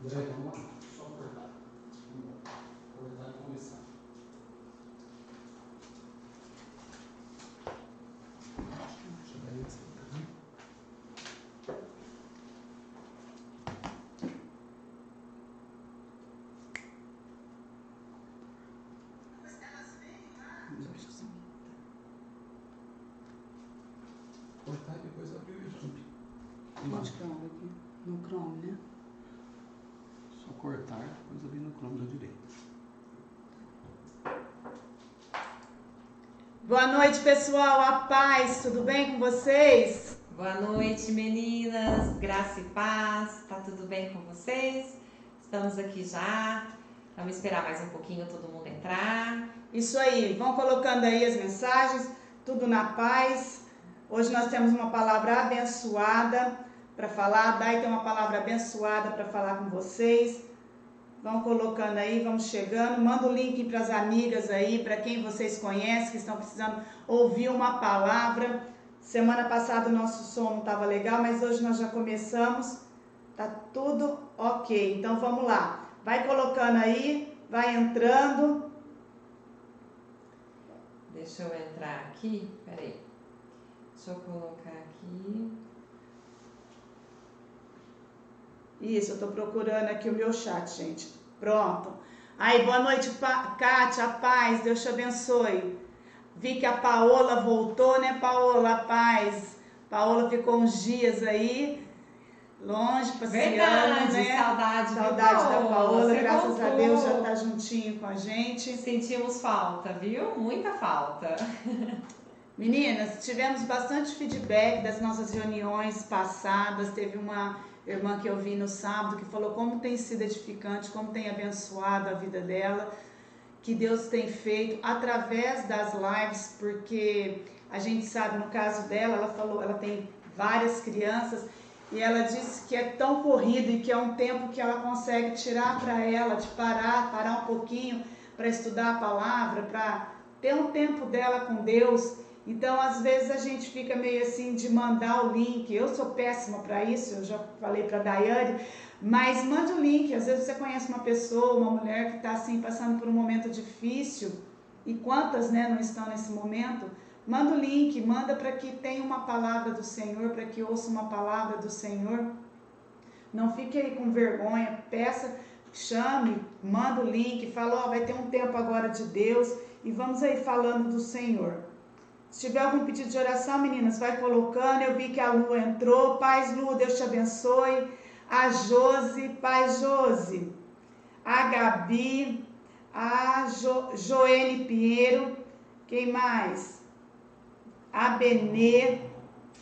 Direto, vamos lá. Só cortar. Cortar e começar. Deixa eu ver isso aqui. Cortar e depois abrir o YouTube. Onde que abre aqui? No Chrome, né? Só cortar, depois abrir no Chrome da direita. Boa noite, pessoal. A paz, tudo bem com vocês? Boa noite, meninas. Graça e paz. Tá tudo bem com vocês? Estamos aqui já. Vamos esperar mais um pouquinho todo mundo entrar. Isso aí, vão colocando aí as mensagens, tudo na paz. Hoje nós temos uma palavra abençoada para falar. A Dai tem uma palavra abençoada para falar com vocês. Vão colocando aí, vamos chegando. Manda o link para as amigas aí, para quem vocês conhecem, que estão precisando ouvir uma palavra. Semana passada o nosso som não estava legal, mas hoje nós já começamos. Tá tudo ok. Então vamos lá. Vai colocando aí, vai entrando. Deixa eu entrar aqui. Peraí. Deixa eu colocar aqui. Isso, eu tô procurando aqui o meu chat, gente. Pronto. Aí, boa noite, Kátia, paz, Deus te abençoe. Vi que a Paola voltou, né, Paola? Paz. Paola ficou uns dias aí, longe, passeando, Verdade, né? saudade da Paola, Você graças voltou. a Deus já tá juntinho com a gente. Sentimos falta, viu? Muita falta. Meninas, tivemos bastante feedback das nossas reuniões passadas. Teve uma irmã que eu vi no sábado que falou como tem sido edificante, como tem abençoado a vida dela, que Deus tem feito através das lives, porque a gente sabe, no caso dela, ela falou, ela tem várias crianças e ela disse que é tão corrido e que é um tempo que ela consegue tirar para ela, de parar um pouquinho para estudar a palavra, para ter um tempo dela com Deus. Então, às vezes a gente fica meio assim de mandar o link. Eu sou péssima para isso, eu já falei para a Daiane, mas mande o link. Às vezes você conhece uma pessoa, uma mulher que está assim passando por um momento difícil, e quantas, né, não estão nesse momento? Manda o link, manda para que tenha uma palavra do Senhor, para que ouça uma palavra do Senhor. Não fique aí com vergonha, peça, chame, manda o link, fala, ó, vai ter um tempo agora de Deus e vamos aí falando do Senhor. Se tiver algum pedido de oração, meninas, vai colocando. Eu vi que a Lu entrou. Paz, Lu, Deus te abençoe. A Josi, paz, Josi. A Gabi, a Joene Pinheiro. Quem mais? A Benê.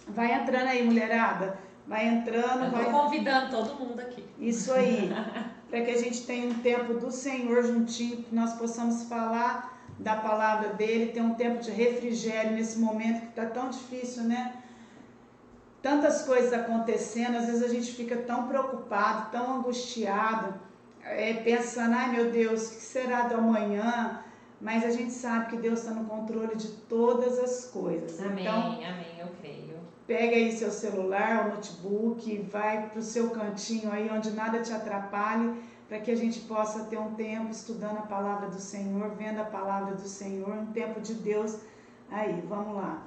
Vai entrando aí, mulherada. Vai entrando. Eu tô convidando todo mundo aqui. Isso aí. Para que a gente tenha um tempo do Senhor juntinho, que nós possamos falar da palavra dele, ter um tempo de refrigério nesse momento que está tão difícil, né? Tantas coisas acontecendo, às vezes a gente fica tão preocupado, tão angustiado, pensando, ai meu Deus, o que será do amanhã? Mas a gente sabe que Deus está no controle de todas as coisas. Amém, Então, amém, eu creio. pega aí seu celular, o notebook, vai para o seu cantinho aí onde nada te atrapalhe, para que a gente possa ter um tempo estudando a palavra do Senhor, vendo a palavra do Senhor, um tempo de Deus aí. Vamos lá.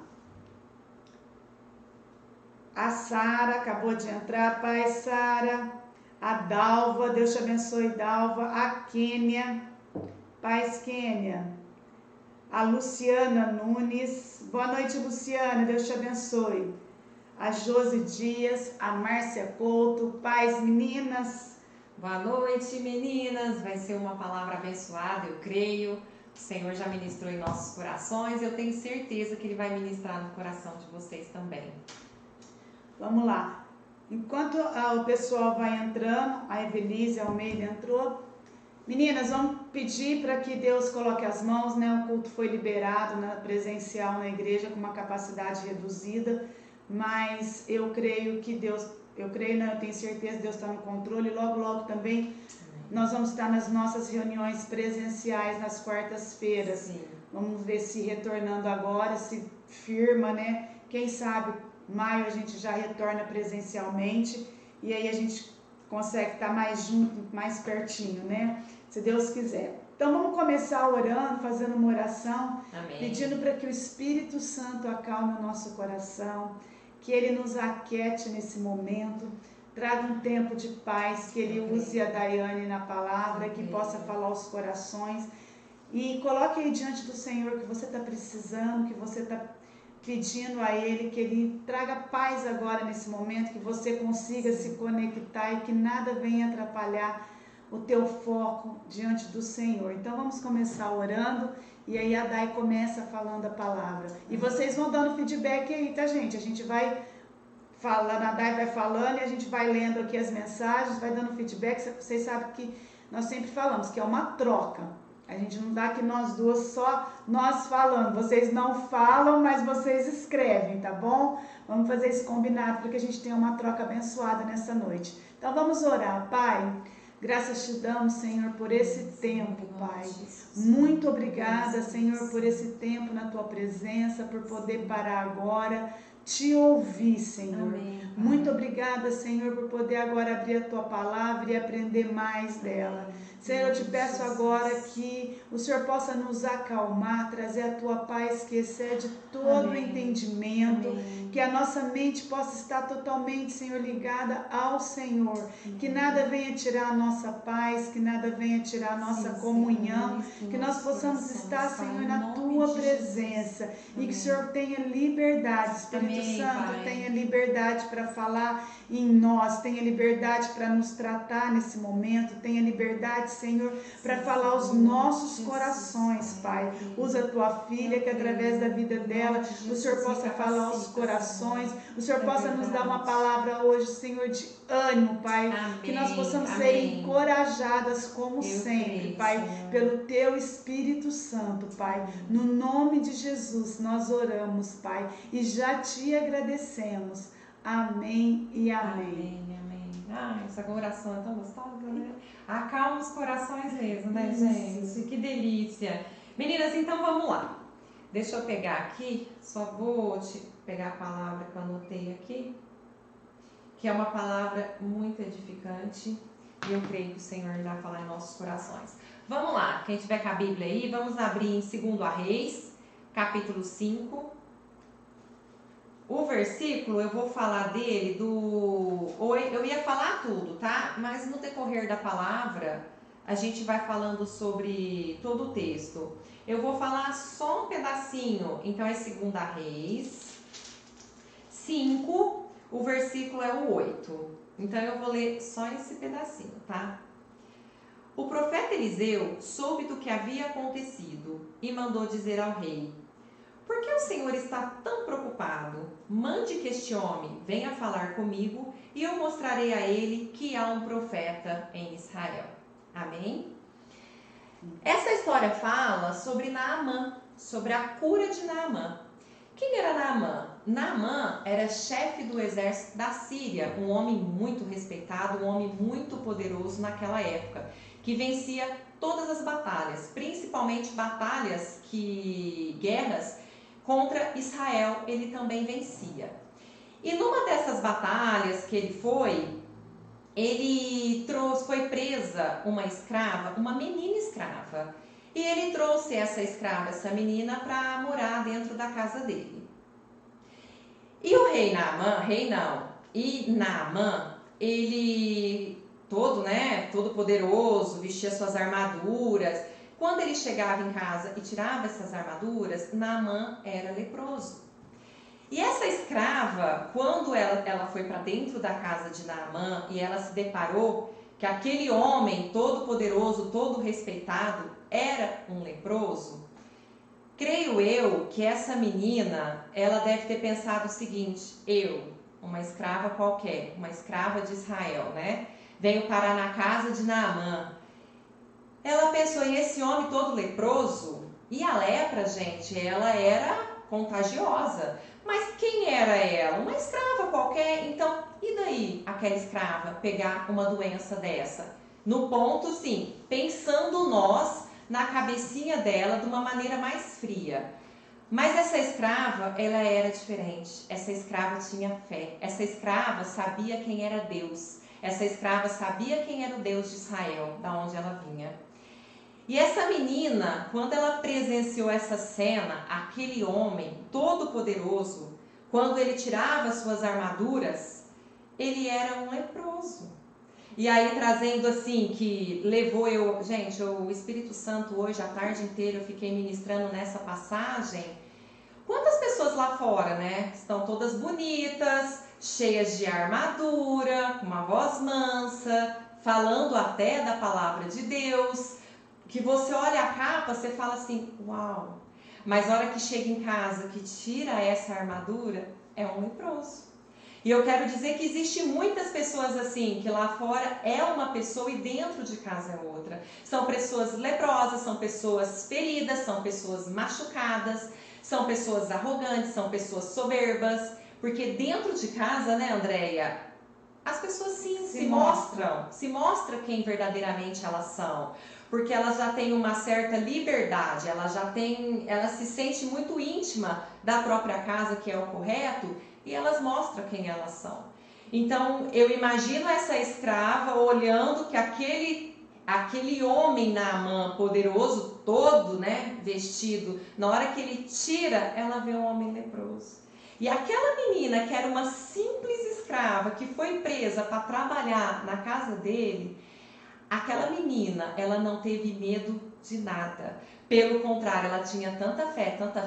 A Sara acabou de entrar. Pai, Sara. A Dalva, Deus te abençoe, Dalva. A Kênia, paz, Kênia. A Luciana Nunes, boa noite, Luciana, Deus te abençoe. A Josi Dias, a Márcia Couto, paz, meninas. Boa noite, meninas. Vai ser uma palavra abençoada, eu creio. O Senhor já ministrou em nossos corações. Eu tenho certeza que Ele vai ministrar no coração de vocês também. Vamos lá. Enquanto o pessoal vai entrando, a Evelise Almeida entrou. Meninas, vamos pedir para que Deus coloque as mãos, né? O culto foi liberado presencial na igreja com uma capacidade reduzida, mas eu creio que Deus... Eu creio, não, eu tenho certeza que Deus está no controle. Logo, logo também nós vamos estar nas nossas reuniões presenciais nas quartas-feiras. Sim. Vamos ver se retornando agora, se firma, né? Quem sabe maio a gente já retorna presencialmente e aí a gente consegue estar mais junto, mais pertinho, né? Se Deus quiser. Então vamos começar orando, fazendo uma oração, Amém. pedindo para que o Espírito Santo acalme o nosso coração, que Ele nos aquiete nesse momento, traga um tempo de paz, que Ele use a Daiane na palavra, que possa falar aos corações. E coloque aí diante do Senhor que você está precisando, que você está pedindo a Ele, que Ele traga paz agora nesse momento, que você consiga se conectar e que nada venha atrapalhar o teu foco diante do Senhor. Então vamos começar orando e aí a Dai começa falando a palavra. E vocês vão dando feedback aí, tá, gente? A gente vai falando, a Dai vai falando e a gente vai lendo aqui as mensagens, vai dando feedback. Vocês sabem que nós sempre falamos que é uma troca. A gente não dá aqui nós duas, só nós falando. Vocês não falam, mas vocês escrevem, tá bom? Vamos fazer esse combinado para que a gente tenha uma troca abençoada nessa noite. Então vamos orar. Pai, graças te damos, Senhor, por esse tempo, Pai. Muito obrigada, Senhor, por esse tempo na tua presença, por poder parar agora, te ouvir, Senhor. Amém, muito obrigada, Senhor, por poder agora abrir a tua palavra e aprender mais dela. Senhor, eu te peço agora que o Senhor possa nos acalmar, trazer a tua paz que excede todo o entendimento, que a nossa mente possa estar totalmente, Senhor, ligada ao Senhor, que nada venha tirar a nossa paz, que nada venha tirar a nossa comunhão, que nós possamos estar, Senhor, na tua presença e que o Senhor tenha liberdade, Espírito Santo, tenha liberdade para falar em nós, tenha liberdade para nos tratar nesse momento, tenha liberdade, Senhor, para falar aos nossos corações, Pai. Usa a tua filha, que através da vida dela, o Senhor possa falar aos corações, o Senhor possa nos dar uma palavra hoje, Senhor, de ânimo, Pai, que nós possamos ser encorajadas como sempre, Pai, pelo teu Espírito Santo, Pai. No nome de Jesus nós oramos, Pai, e já te agradecemos. Amém e amém. Essa oração é tão gostosa, né? Acalma os corações mesmo, né, gente? Que delícia. Meninas, então vamos lá. Deixa eu pegar aqui, só vou te pegar a palavra que eu anotei aqui, que é uma palavra muito edificante e eu creio que o Senhor vai falar em nossos corações. Vamos lá, quem tiver com a Bíblia aí, vamos abrir em 2 Reis, capítulo 5. O versículo, eu vou falar dele eu ia falar tudo, tá? Mas no decorrer da palavra, a gente vai falando sobre todo o texto. Eu vou falar só um pedacinho, então é 2 Reis 5, o versículo é o 8. Então eu vou ler só esse pedacinho, tá? O profeta Eliseu soube do que havia acontecido e mandou dizer ao rei: por que o Senhor está tão preocupado? Mande que este homem venha falar comigo e eu mostrarei a ele que há um profeta em Israel. Amém? Essa história fala sobre Naamã, sobre a cura de Naamã. Quem era Naamã? Naamã era chefe do exército da Síria, um homem muito respeitado, um homem muito poderoso naquela época, que vencia todas as batalhas, principalmente guerras contra Israel, ele também vencia. E numa dessas batalhas que ele foi presa uma escrava, uma menina escrava. E ele trouxe essa escrava, essa menina, para morar dentro da casa dele. E o rei Naamã, ele todo poderoso, vestia suas armaduras. Quando ele chegava em casa e tirava essas armaduras, Naamã era leproso. E essa escrava, quando ela foi para dentro da casa de Naamã e ela se deparou que aquele homem todo poderoso, todo respeitado, era um leproso, creio eu que essa menina, ela deve ter pensado o seguinte: uma escrava qualquer, uma escrava de Israel, né? Venho parar na casa de Naamã. Ela pensou, e esse homem todo leproso? E a lepra, gente, ela era contagiosa. Mas quem era ela? Uma escrava qualquer. Então, e daí aquela escrava pegar uma doença dessa? No ponto, sim, pensando nós na cabecinha dela de uma maneira mais fria. Mas essa escrava, ela era diferente. Essa escrava tinha fé. Essa escrava sabia quem era Deus. Essa escrava sabia quem era o Deus de Israel, da onde ela vinha. E essa menina, quando ela presenciou essa cena, aquele homem todo poderoso, quando ele tirava suas armaduras, ele era um leproso. E aí trazendo assim, que levou eu... Gente, o Espírito Santo hoje, a tarde inteira, eu fiquei ministrando nessa passagem. Quantas pessoas lá fora, né? Estão todas bonitas, cheias de armadura, com uma voz mansa, falando até da palavra de Deus, que você olha a capa, você fala assim, uau. Mas na hora que chega em casa, que tira essa armadura, é um leproso. E eu quero dizer que existe muitas pessoas assim, que lá fora é uma pessoa e dentro de casa é outra. São pessoas leprosas, são pessoas feridas, são pessoas machucadas, são pessoas arrogantes, são pessoas soberbas. Porque dentro de casa, né, Andréia, as pessoas sim se mostram quem verdadeiramente elas são. Porque elas já têm uma certa liberdade, ela se sente muito íntima da própria casa, que é o correto, e elas mostram quem elas são. Então, eu imagino essa escrava olhando que aquele homem Naamã poderoso, todo, né, vestido, na hora que ele tira, ela vê um homem leproso. E aquela menina, que era uma simples escrava, que foi presa para trabalhar na casa dele, aquela menina, ela não teve medo de nada. Pelo contrário, ela tinha tanta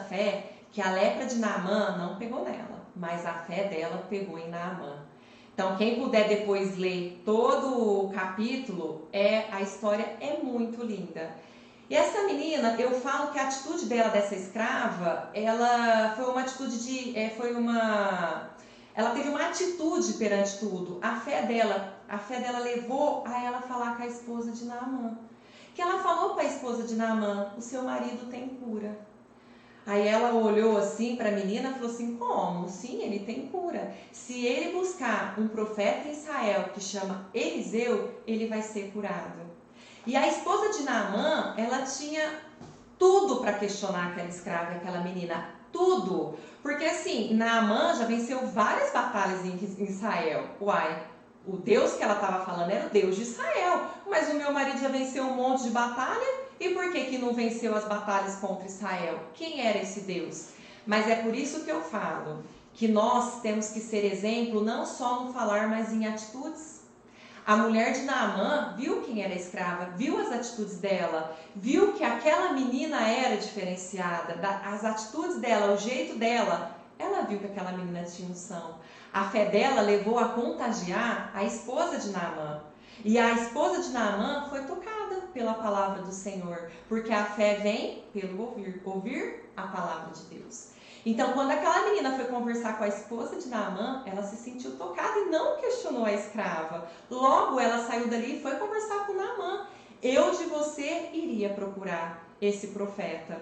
fé, que a lepra de Naamã não pegou nela, mas a fé dela pegou em Naamã. Então, quem puder depois ler todo o capítulo, a história é muito linda. E essa menina, eu falo que a atitude dela, dessa escrava, ela foi uma atitude ela teve uma atitude perante tudo. A fé dela levou a ela falar com a esposa de Naamã. Que ela falou para a esposa de Naamã, o seu marido tem cura. Aí ela olhou assim para a menina e falou assim, como? Sim, ele tem cura. Se ele buscar um profeta em Israel que chama Eliseu, ele vai ser curado. E a esposa de Naamã, ela tinha tudo para questionar aquela escrava, aquela menina. Tudo. Porque assim, Naamã já venceu várias batalhas em Israel. Uai, o Deus que ela estava falando era o Deus de Israel. Mas o meu marido já venceu um monte de batalha. E por que não venceu as batalhas contra Israel? Quem era esse Deus? Mas é por isso que eu falo que nós temos que ser exemplo não só no falar, mas em atitudes. A mulher de Naamã viu quem era escrava, viu as atitudes dela, viu que aquela menina era diferenciada, as atitudes dela, o jeito dela, ela viu que aquela menina tinha unção. A fé dela levou a contagiar a esposa de Naamã. E a esposa de Naamã foi tocada pela palavra do Senhor, porque a fé vem pelo ouvir a palavra de Deus. Então, quando aquela menina foi conversar com a esposa de Naamã, ela se sentiu tocada e não questionou a escrava. Logo, ela saiu dali e foi conversar com Naamã. Eu de você iria procurar esse profeta.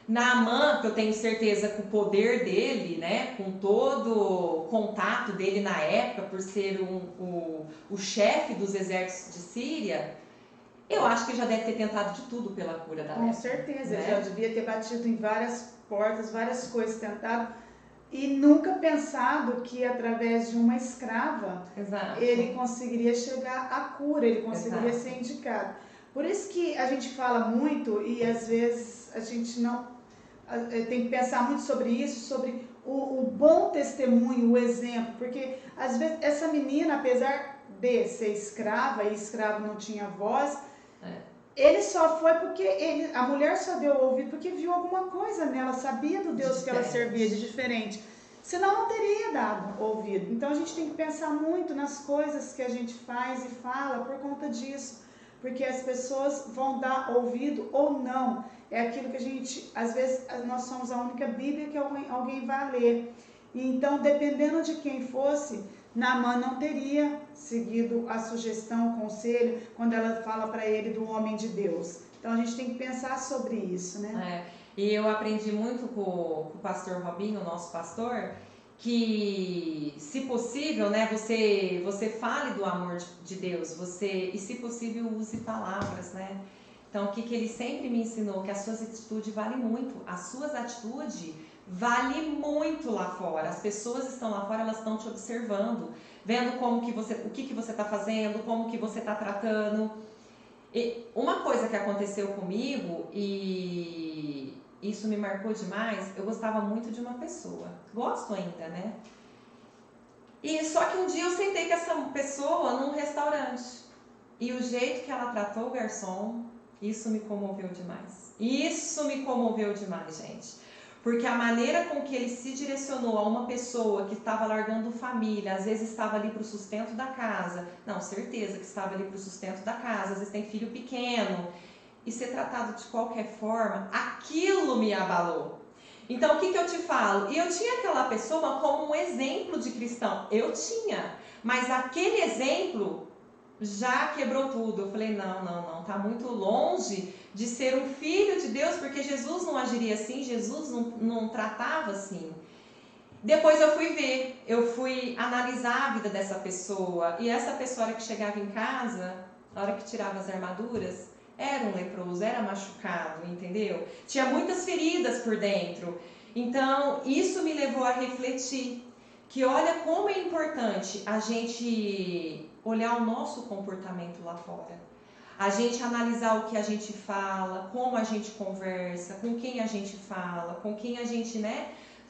Naamã, que eu tenho certeza que o poder dele, né, com todo o contato dele na época, por ser o chefe dos exércitos de Síria, eu acho que já deve ter tentado de tudo pela cura da lepra. Com certeza, né? ele já devia ter batido em várias portas, várias coisas tentado, e nunca pensado que através de uma escrava, Exato. ele conseguiria chegar à cura, ele conseguiria Exato. ser indicado. Por isso que a gente fala muito e às vezes a gente não tem que pensar muito sobre isso, sobre o bom testemunho, o exemplo, porque às vezes essa menina, apesar de ser escrava e escravo não tinha voz, ele só foi porque a mulher só deu ouvido porque viu alguma coisa nela, sabia do Deus que ela servia de diferente. Senão não teria dado ouvido. Então a gente tem que pensar muito nas coisas que a gente faz e fala por conta disso. Porque as pessoas vão dar ouvido ou não. É aquilo que a gente, às vezes, nós somos a única Bíblia que alguém vai ler. E então, dependendo de quem fosse, Naamã não teria seguido a sugestão, o conselho, quando ela fala para ele do homem de Deus. Então a gente tem que pensar sobre isso, né? E eu aprendi muito com o pastor Robinho, o nosso pastor, que se possível, né, você fale do amor de Deus, e se possível use palavras, né? Então o que ele sempre me ensinou, que as suas atitudes valem muito, as suas atitudes vale muito lá fora. As pessoas estão lá fora, elas estão te observando, vendo como que você, o que você está fazendo, como que você está tratando. E uma coisa que aconteceu comigo, e isso me marcou demais, eu gostava muito de uma pessoa. Gosto ainda, né? E só que um dia eu sentei com essa pessoa num restaurante. E o jeito que ela tratou o garçom, isso me comoveu demais. Isso me comoveu demais, gente. Porque a maneira com que ele se direcionou a uma pessoa que estava largando família, às vezes estava ali para o sustento da casa. Não, certeza que estava ali para o sustento da casa, às vezes tem filho pequeno. E ser tratado de qualquer forma, aquilo me abalou. Então, o que eu te falo? Eu tinha aquela pessoa como um exemplo de cristão. Eu tinha. Mas aquele exemplo já quebrou tudo. Eu falei, não, tá muito longe de ser um filho de Deus, porque Jesus não agiria assim, Jesus não tratava assim. Depois eu fui ver, eu fui analisar a vida dessa pessoa, e essa pessoa, a hora que chegava em casa, na hora que tirava as armaduras, era um leproso, era machucado, entendeu? Tinha muitas feridas por dentro. Então, isso me levou a refletir que olha como é importante a gente olhar o nosso comportamento lá fora. A gente analisar o que a gente fala, como a gente conversa, com quem a gente fala, com quem a gente,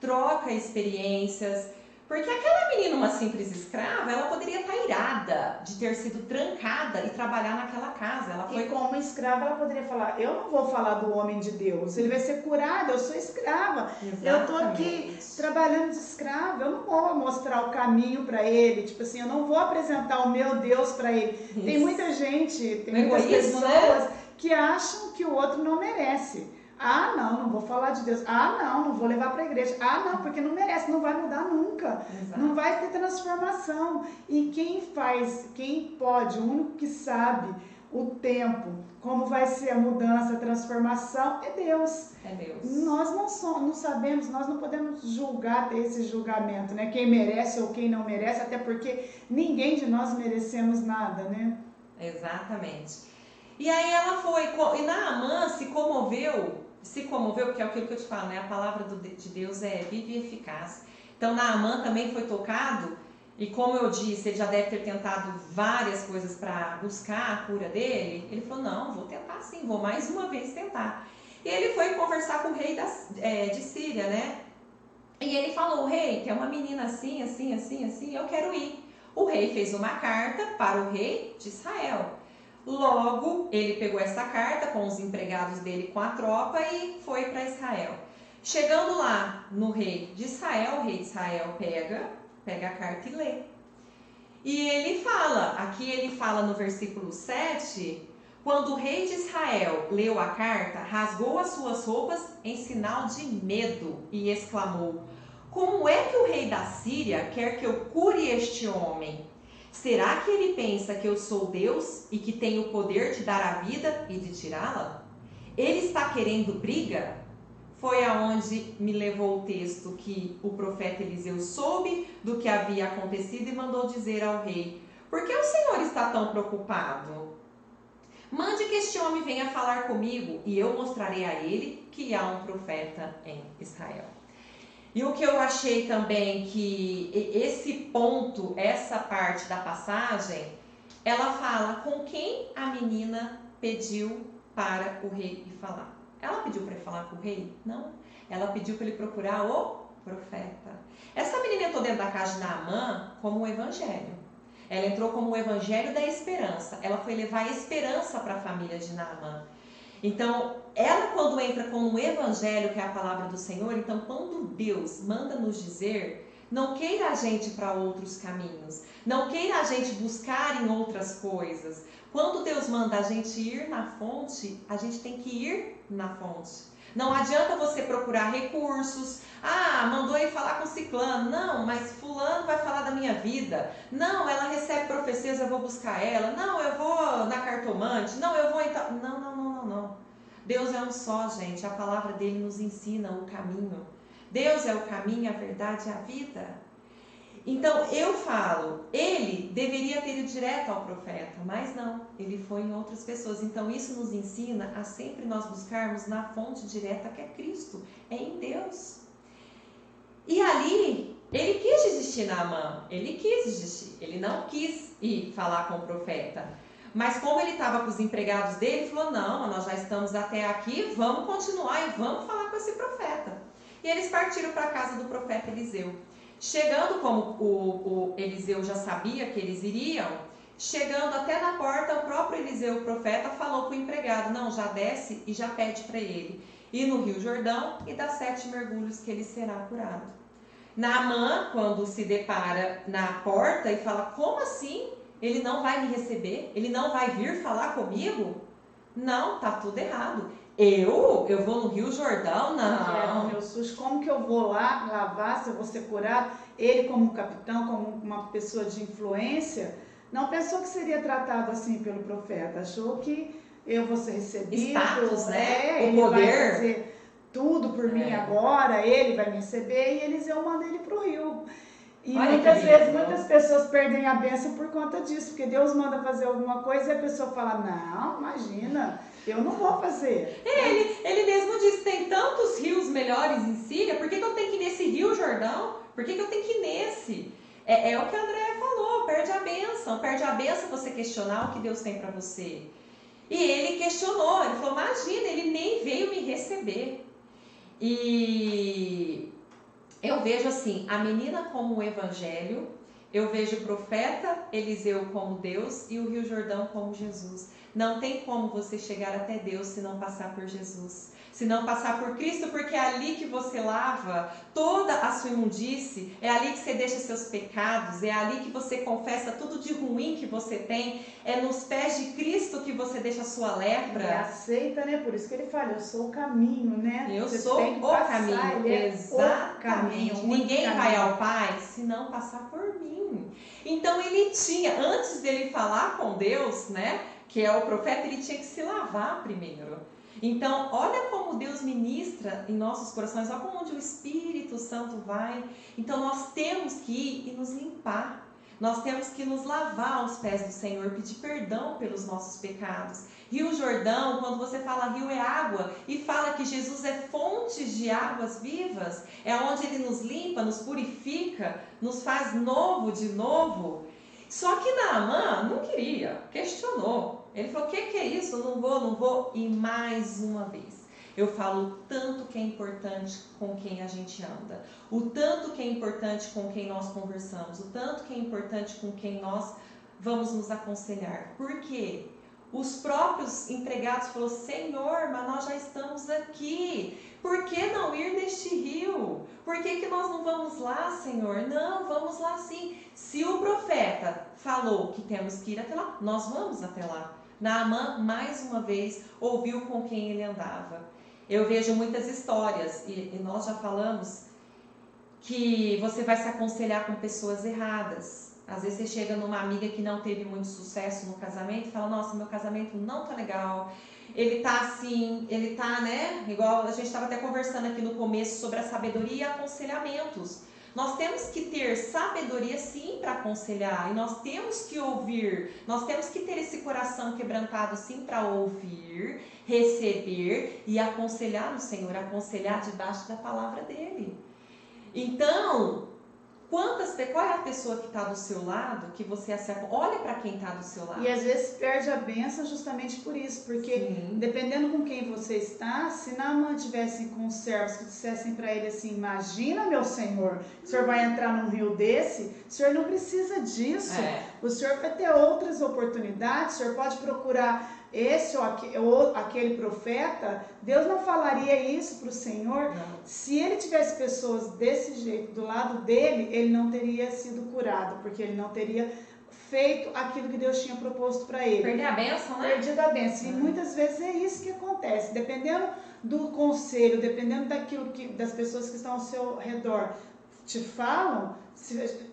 troca experiências. Porque aquela menina, uma simples escrava, ela poderia estar irada de ter sido trancada e trabalhar naquela casa. Ela foi... E como escrava, ela poderia falar, eu não vou falar do homem de Deus, ele vai ser curado, eu sou escrava. Exatamente. Eu estou aqui trabalhando de escrava, eu não vou mostrar o caminho para ele, tipo assim, eu não vou apresentar o meu Deus para ele. Isso. Tem muita gente, tem muitas pessoas que acham que o outro não merece. Ah, não vou falar de Deus. Ah, não vou levar para a igreja. Ah, não, porque não merece, não vai mudar nunca. Exato. Não vai ter transformação. E quem pode, o único que sabe o tempo, como vai ser a mudança, a transformação, é Deus. É Deus. Nós não sabemos, nós não podemos julgar, ter esse julgamento, né? Quem merece ou quem não merece, até porque ninguém de nós merecemos nada, né? Exatamente. E aí ela foi, e Naamã se comoveu, porque é aquilo que eu te falo, né? A palavra de Deus é viva e eficaz. Então Naamã também foi tocado, e como eu disse, ele já deve ter tentado várias coisas para buscar a cura dele. Ele falou, não, vou tentar sim, vou mais uma vez tentar. E ele foi conversar com o rei de Síria, né? E ele falou, rei, tem uma menina assim, eu quero ir. O rei fez uma carta para o rei de Israel. Logo, ele pegou essa carta com os empregados dele, com a tropa, e foi para Israel. Chegando lá no rei de Israel, o rei de Israel pega a carta e lê. E ele fala no versículo 7, quando o rei de Israel leu a carta, rasgou as suas roupas em sinal de medo e exclamou, como é que o rei da Síria quer que eu cure este homem? Será que ele pensa que eu sou Deus e que tenho o poder de dar a vida e de tirá-la? Ele está querendo briga? Foi aonde me levou o texto que o profeta Eliseu soube do que havia acontecido e mandou dizer ao rei, por que o Senhor está tão preocupado? Mande que este homem venha falar comigo e eu mostrarei a ele que há um profeta em Israel. E o que eu achei também que esse ponto, essa parte da passagem, ela fala com quem a menina pediu para o rei ir falar. Ela pediu para ele falar com o rei? Não. Ela pediu para ele procurar o profeta. Essa menina entrou dentro da casa de Naamã como um evangelho. Ela entrou como um evangelho da esperança. Ela foi levar a esperança para a família de Naamã. Então, ela quando entra com um evangelho, que é a palavra do Senhor, então quando Deus manda nos dizer, não queira a gente para outros caminhos, não queira a gente buscar em outras coisas. Quando Deus manda a gente ir na fonte, a gente tem que ir na fonte. Não adianta você procurar recursos. Ah, mandou ir falar com ciclano. Não, mas fulano vai falar da minha vida. Não, ela recebe profecias, eu vou buscar ela. Não, eu vou na cartomante. Não, eu vou então... Não. Deus é um só, gente. A palavra dele nos ensina o caminho. Deus é o caminho, a verdade e a vida. Então, eu falo, ele deveria ter ido direto ao profeta, mas não, ele foi em outras pessoas. Então, isso nos ensina a sempre nós buscarmos na fonte direta que é Cristo, é em Deus. E ali, ele quis desistir Naamã, ele quis desistir, ele não quis ir falar com o profeta. Mas como ele estava com os empregados dele, ele falou, não, nós já estamos até aqui, vamos continuar e vamos falar com esse profeta. E eles partiram para a casa do profeta Eliseu. Chegando, como o Eliseu já sabia que eles iriam, chegando até na porta, o próprio Eliseu, o profeta, falou para o empregado, não, já desce e já pede para ele ir no Rio Jordão e dá 7 mergulhos que ele será curado. Naamã, quando se depara na porta e fala, como assim? Ele não vai me receber? Ele não vai vir falar comigo? Não, tá tudo errado. Eu vou no Rio Jordão? Não. Meu susto, como que eu vou lá lavar se eu vou ser curado? Ele como capitão, como uma pessoa de influência, não pensou que seria tratado assim pelo profeta. Achou que eu vou ser recebido. Status, né? O ele poder. vai fazer tudo por mim agora, ele vai me receber e Eliseu manda ele para o rio. E Olha muitas que vezes, lindo. muitas pessoas perdem a bênção por conta disso, porque Deus manda fazer alguma coisa e a pessoa fala, não, imagina, eu não vou fazer. Ele mesmo disse, tem tantos rios melhores em Síria, por que eu tenho que ir nesse Rio Jordão? Por que eu tenho que ir nesse? É o que a Andréia falou, perde a bênção você questionar o que Deus tem para você. E ele questionou, ele falou, imagina, ele nem veio me receber. E eu vejo assim, a menina como o evangelho, eu vejo o profeta Eliseu como Deus e o Rio Jordão como Jesus. Não tem como você chegar até Deus se não passar por Jesus, se não passar por Cristo, porque é ali que você lava toda a sua imundície, é ali que você deixa seus pecados, é ali que você confessa tudo de ruim que você tem, é nos pés de Cristo que você deixa a sua E lepra. aceita, né? Por isso que ele fala, eu sou o caminho, né? Eu Você sou tem que o passar, caminho, ele é exatamente. o caminho, o único Ninguém vai caminho. ao Pai se não passar por mim. Então ele tinha, antes dele falar com Deus, né, que é o profeta, ele tinha que se lavar primeiro. Então, olha como Deus ministra em nossos corações, olha como onde o Espírito Santo vai. Então, nós temos que ir e nos limpar. Nós temos que nos lavar aos pés do Senhor, pedir perdão pelos nossos pecados. Rio Jordão, quando você fala rio é água e fala que Jesus é fonte de águas vivas, é onde Ele nos limpa, nos purifica, nos faz novo de novo. Só que Naamã não queria, questionou. Ele falou, o que é isso? Não vou. E mais uma vez, eu falo o tanto que é importante com quem a gente anda, o tanto que é importante com quem nós conversamos, o tanto que é importante com quem nós vamos nos aconselhar. Por quê? Os próprios empregados falaram, Senhor, mas nós já estamos aqui, por que não ir neste rio? Por que nós não vamos lá, Senhor? Não, vamos lá sim. Se o profeta falou que temos que ir até lá, nós vamos até lá. Naamã, mais uma vez, ouviu com quem ele andava. Eu vejo muitas histórias, e nós já falamos, que você vai se aconselhar com pessoas erradas. Às vezes você chega numa amiga que não teve muito sucesso no casamento e fala, nossa, meu casamento não tá legal. Ele tá assim, ele tá, né? Igual a gente estava até conversando aqui no começo sobre a sabedoria e aconselhamentos. Nós temos que ter sabedoria sim para aconselhar, e nós temos que ouvir, nós temos que ter esse coração quebrantado sim para ouvir, receber e aconselhar o Senhor, aconselhar debaixo da palavra dele. Então, qual é a pessoa que está do seu lado, que você olha para quem está do seu lado. E às vezes perde a bênção justamente por isso, porque Sim. dependendo com quem você está, se Naamã tivessem com os servos que dissessem para ele assim, imagina meu senhor, o senhor vai entrar num rio desse, o senhor não precisa disso, o senhor vai ter outras oportunidades, o senhor pode procurar esse ou aquele profeta. Deus não falaria isso para o Senhor. Não. Se ele tivesse pessoas desse jeito do lado dele, ele não teria sido curado, porque ele não teria feito aquilo que Deus tinha proposto para ele. Perder a bênção, né? Perdido a bênção. E muitas vezes é isso que acontece. Dependendo do conselho, dependendo das pessoas que estão ao seu redor te falam,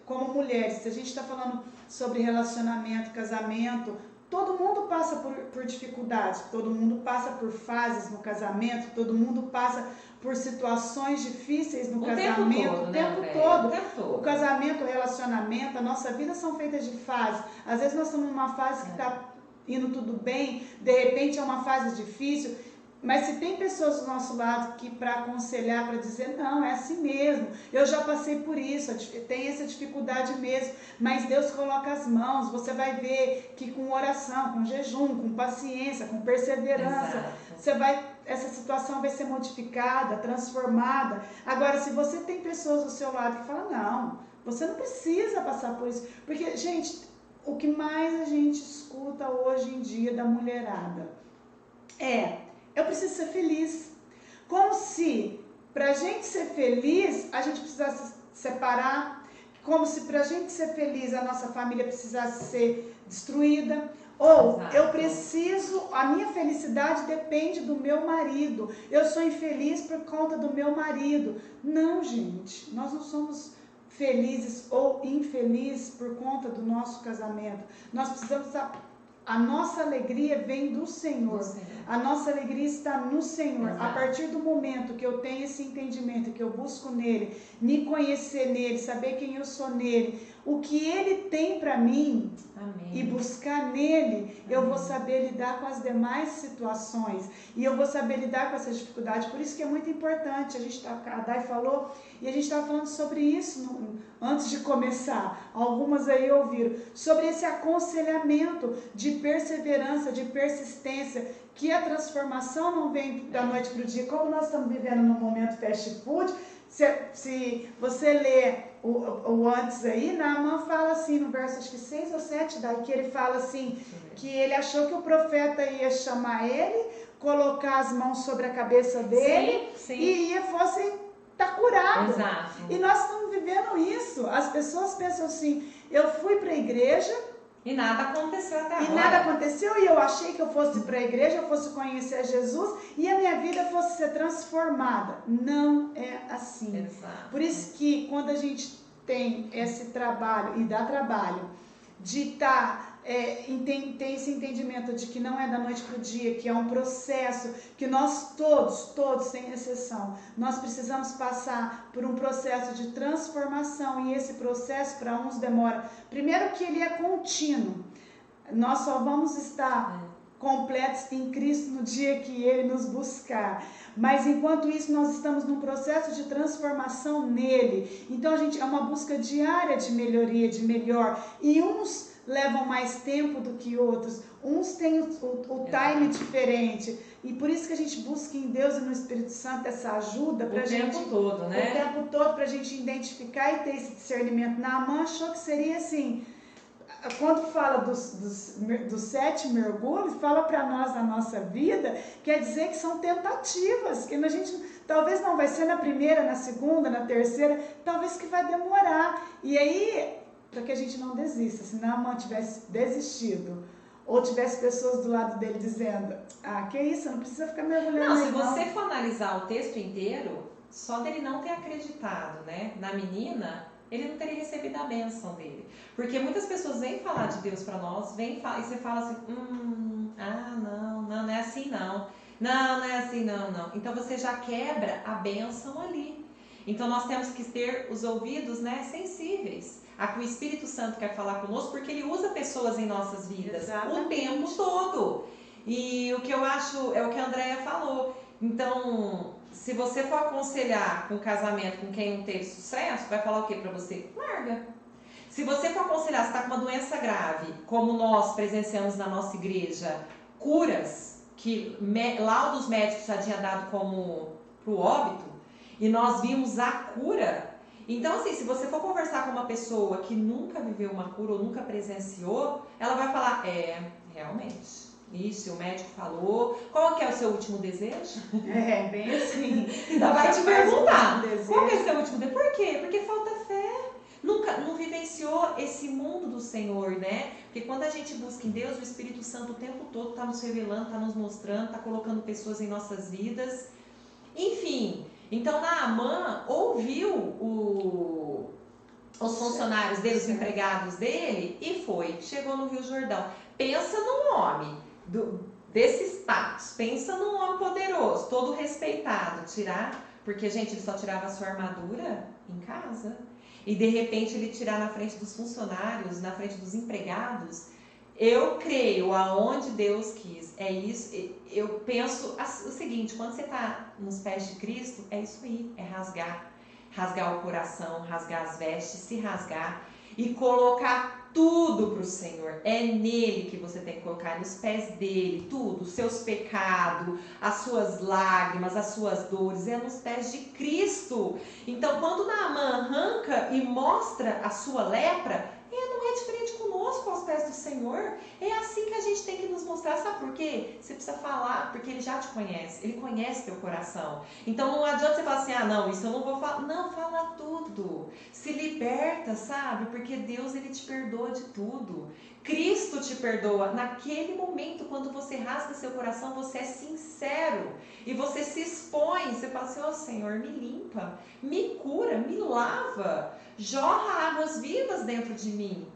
como mulheres, se a gente está falando sobre relacionamento, casamento, todo mundo passa por dificuldades, todo mundo passa por fases no casamento, todo mundo passa por situações difíceis no casamento, o tempo todo. O casamento, o relacionamento, a nossa vida são feitas de fases. Às vezes nós estamos numa fase que está indo tudo bem, de repente é uma fase difícil. Mas se tem pessoas do nosso lado que para aconselhar, para dizer, não, é assim mesmo, eu já passei por isso, tem essa dificuldade mesmo, mas Deus coloca as mãos, você vai ver que com oração, com jejum, com paciência, com perseverança, essa situação vai ser modificada, transformada. Agora, se você tem pessoas do seu lado que falam, não, você não precisa passar por isso, porque, gente, o que mais a gente escuta hoje em dia da mulherada eu preciso ser feliz. Como se para a gente ser feliz, a gente precisasse separar. Como se para a gente ser feliz, a nossa família precisasse ser destruída. Ou eu preciso, a minha felicidade depende do meu marido. Eu sou infeliz por conta do meu marido. Não, gente, nós não somos felizes ou infelizes por conta do nosso casamento. Nós precisamos a nossa alegria vem do Senhor. A nossa alegria está no Senhor. Exato. A partir do momento que eu tenho esse entendimento, que eu busco nele, me conhecer nele, saber quem eu sou nele, o que ele tem para mim, amém, e buscar nele, amém, eu vou saber lidar com as demais situações e eu vou saber lidar com essas dificuldades. Por isso que é muito importante, a Dai falou, e a gente estava falando sobre isso antes de começar, algumas aí ouviram, sobre esse aconselhamento de perseverança, de persistência, que a transformação não vem da noite para o dia, como nós estamos vivendo no momento fast food. Se você ler o antes aí, Naamã fala assim, no verso acho que 6 ou 7, daí que ele fala assim, que ele achou que o profeta ia chamar ele, colocar as mãos sobre a cabeça dele, sim. E fosse estar curado. Exato. E nós estamos vivendo isso. As pessoas pensam assim, eu fui para a igreja, e nada aconteceu até agora. E nada aconteceu e eu achei que eu fosse para a igreja, eu fosse conhecer Jesus e a minha vida fosse ser transformada. Não é assim. Exato. Por isso que quando a gente tem esse trabalho e dá trabalho de tem esse entendimento de que não é da noite para o dia, que é um processo, que nós todos, sem exceção, nós precisamos passar por um processo de transformação, e esse processo para uns demora. Primeiro que ele é contínuo, nós só vamos estar completos em Cristo no dia que ele nos buscar, mas enquanto isso nós estamos num processo de transformação nele. Então a gente é uma busca diária de melhoria, de melhor, e uns levam mais tempo do que outros, uns têm o time diferente, e por isso que a gente busca em Deus e no Espírito Santo essa ajuda pra gente, o tempo todo, né? O tempo todo, pra gente identificar e ter esse discernimento. Naamã achou que seria assim, quando fala dos 7 mergulhos, fala para nós da nossa vida, quer dizer que são tentativas, que a gente talvez não vai ser na primeira, na segunda, na terceira, talvez que vai demorar, e aí para que a gente não desista. Se Naamã tivesse desistido, ou tivesse pessoas do lado dele dizendo, que isso, não precisa ficar mergulhando. Não, se você for analisar o texto inteiro, só dele não ter acreditado, né, na menina, ele não teria recebido a bênção dele. Porque muitas pessoas vêm falar de Deus para nós, e você fala assim, não é assim não. Não é assim não. Então você já quebra a bênção ali. Então nós temos que ter os ouvidos, né, sensíveis a que o Espírito Santo quer falar conosco, porque ele usa pessoas em nossas vidas. Exatamente. O tempo todo. E o que eu acho é o que a Andréia falou. Então, se você for aconselhar com casamento com quem não teve sucesso, vai falar o que para você? Larga. Se você for aconselhar, se está com uma doença grave, como nós presenciamos na nossa igreja, curas, que laudos médicos já tinha dado como pro óbito, e nós vimos a cura. Então, assim, se você for conversar com uma pessoa que nunca viveu uma cura ou nunca presenciou, ela vai falar, realmente, isso, o médico falou, qual que é o seu último desejo? Bem assim. Ainda vai te perguntar, qual que é o seu último desejo? Por quê? Porque falta fé. Não vivenciou esse mundo do Senhor, né? Porque quando a gente busca em Deus, o Espírito Santo o tempo todo está nos revelando, está nos mostrando, está colocando pessoas em nossas vidas. Enfim, então Naamã ouviu os funcionários dele, os empregados dele, e chegou no Rio Jordão. Pensa num homem desse status, pensa num homem poderoso, todo respeitado, porque, gente, ele só tirava a sua armadura em casa. E de repente ele tirar na frente dos funcionários, na frente dos empregados, Eu creio aonde Deus quis. É isso. Eu penso o seguinte: quando você está nos pés de Cristo, é isso aí. É rasgar o coração, rasgar as vestes, se rasgar e colocar tudo para o Senhor. É nele que você tem que colocar, nos pés dele, tudo, os seus pecados, as suas lágrimas, as suas dores, é nos pés de Cristo. Então, quando Naamã arranca e mostra a sua lepra, não é diferente conosco aos pés do Senhor. É assim que a gente tem que nos mostrar. Sabe por quê? Você precisa falar, porque Ele já te conhece. Ele conhece teu coração. Então não adianta você falar assim, não, isso eu não vou falar. Não, fala tudo. Se liberta, sabe? Porque Deus, Ele te perdoa de tudo. Cristo te perdoa. Naquele momento, quando você rasga seu coração, você é sincero. E você se expõe. Você fala assim, Senhor, me limpa, me cura, me lava. Jorra águas vivas dentro de mim.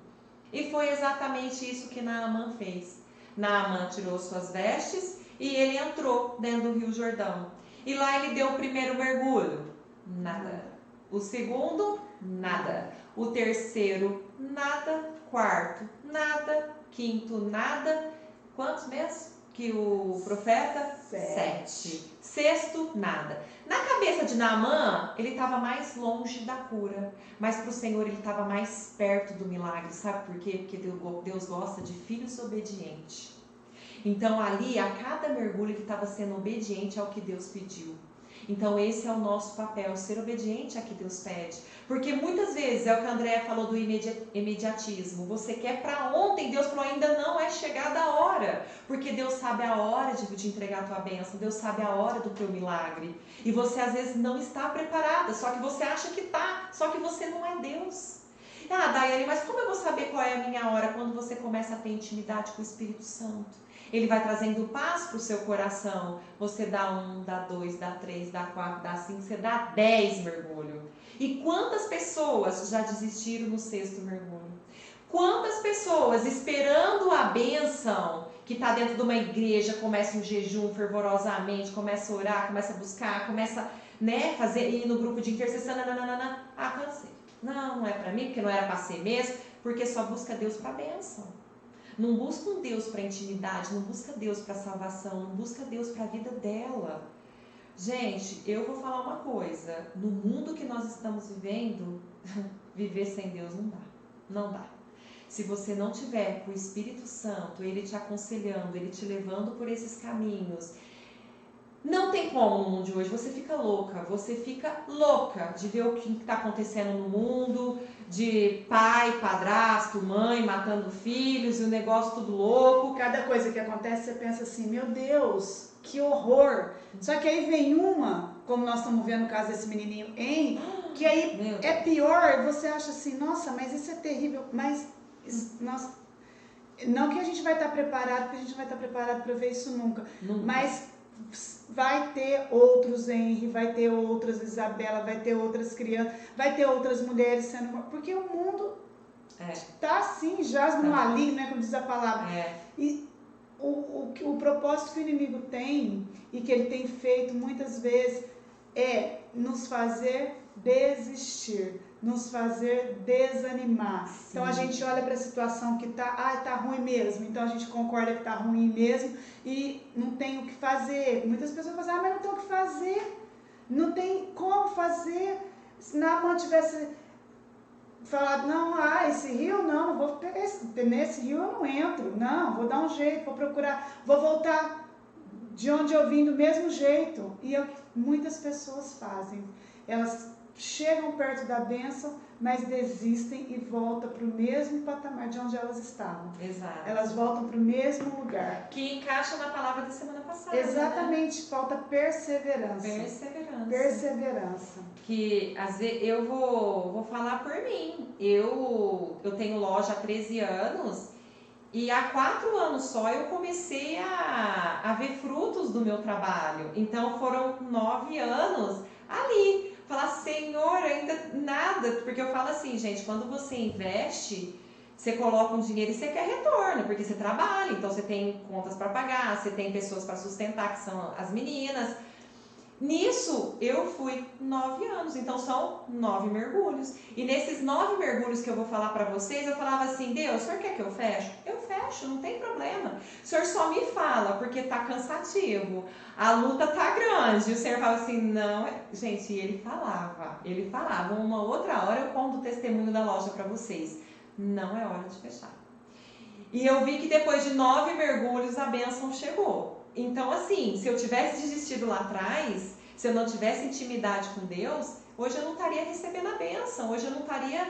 E foi exatamente isso que Naamã fez. Naamã tirou suas vestes e ele entrou dentro do Rio Jordão. E lá ele deu o primeiro mergulho. Nada. O segundo, nada. O terceiro, nada. Quarto, nada. Quinto, nada. Quantos meses que o profeta? 7. Sexto, nada. Na cabeça de Naamã, ele estava mais longe da cura, mas para o Senhor ele estava mais perto do milagre. Sabe por quê? Porque Deus gosta de filhos obedientes. Então ali, a cada mergulho, ele estava sendo obediente ao que Deus pediu. Então esse é o nosso papel, ser obediente a que Deus pede. Porque muitas vezes, é o que a Andréia falou do imediatismo, você quer para ontem, Deus falou, ainda não é chegada a hora. Porque Deus sabe a hora de te entregar a tua bênção, Deus sabe a hora do teu milagre. E você às vezes não está preparada, só que você acha que está, só que você não é Deus. Daiane, mas como eu vou saber qual é a minha hora? Quando você começa a ter intimidade com o Espírito Santo. Ele vai trazendo paz para o seu coração. Você dá 1, dá 2, dá 3, dá 4, dá 5, você dá 10 mergulhos. E quantas pessoas já desistiram no 6º mergulho? Quantas pessoas esperando a bênção, que está dentro de uma igreja, começa um jejum fervorosamente, começa a orar, começa a buscar, começa fazer, ir no grupo de intercessão, cansei. Não é para mim, porque não era para ser mesmo, porque só busca Deus para a bênção. Não busca um Deus para intimidade, não busca Deus para salvação, não busca Deus para a vida dela. Gente, eu vou falar uma coisa. No mundo que nós estamos vivendo, viver sem Deus não dá. Não dá. Se você não tiver com o Espírito Santo, Ele te aconselhando, Ele te levando por esses caminhos, não tem como no mundo de hoje. Você fica louca de ver o que está acontecendo no mundo, de pai, padrasto, mãe matando filhos e o negócio tudo louco. Cada coisa que acontece, você pensa assim, meu Deus, que horror. Só que aí vem uma, como nós estamos vendo no caso desse menininho, que aí é pior, você acha assim, nossa, mas isso é terrível, mas, nossa, não que a gente vai estar preparado, porque a gente não vai estar preparado para ver isso nunca. Mas vai ter outros Henry, vai ter outras Isabela, vai ter outras crianças, vai ter outras mulheres sendo... Porque o mundo está assim, jaz no maligno, né, como diz a palavra. E o propósito que o inimigo tem, e que ele tem feito muitas vezes, é nos fazer desistir, nos fazer desanimar. Sim. Então a gente olha para a situação que tá ruim mesmo, então a gente concorda que tá ruim mesmo e não tem o que fazer. Muitas pessoas falam, mas não tem o que fazer, não tem como fazer. Se Naamã tivesse falado, não, esse rio não vou pegar nesse rio eu não entro, não, vou dar um jeito, vou procurar, vou voltar de onde eu vim do mesmo jeito. E é o que muitas pessoas fazem, elas chegam perto da bênção, mas desistem e voltam para o mesmo patamar de onde elas estavam. Exato. Elas voltam para o mesmo lugar. Que encaixa na palavra da semana passada. Exatamente, né? Falta perseverança. Perseverança. Que às vezes eu vou falar por mim. Eu tenho loja há 13 anos e há 4 anos só eu comecei a ver frutos do meu trabalho. Então foram 9 anos ali. Falar, Senhor, ainda nada, porque eu falo assim, gente, quando você investe, você coloca um dinheiro e você quer retorno, porque você trabalha, então você tem contas para pagar, você tem pessoas para sustentar, que são as meninas. Nisso, eu fui 9 anos, então são 9 mergulhos. E nesses 9 mergulhos que eu vou falar para vocês, eu falava assim, Deus, o senhor quer que eu feche? Eu fecho, não tem problema. O senhor só me fala, porque tá cansativo, a luta tá grande. E o senhor fala assim, não, gente, e ele falava. Uma outra hora eu conto o testemunho da loja para vocês. Não é hora de fechar. E eu vi que depois de 9 mergulhos a bênção chegou. Então, assim, se eu tivesse desistido lá atrás, se eu não tivesse intimidade com Deus, hoje eu não estaria recebendo a bênção, hoje eu não estaria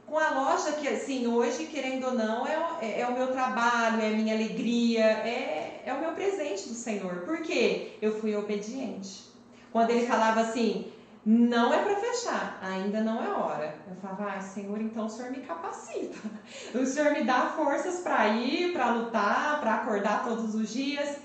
com a loja que, assim, hoje, querendo ou não, é o meu trabalho, é a minha alegria, é o meu presente do Senhor. Por quê? Eu fui obediente. Quando ele falava assim, não é para fechar, ainda não é hora. Eu falava, Senhor, então o Senhor me capacita. O Senhor me dá forças para ir, para lutar, para acordar todos os dias.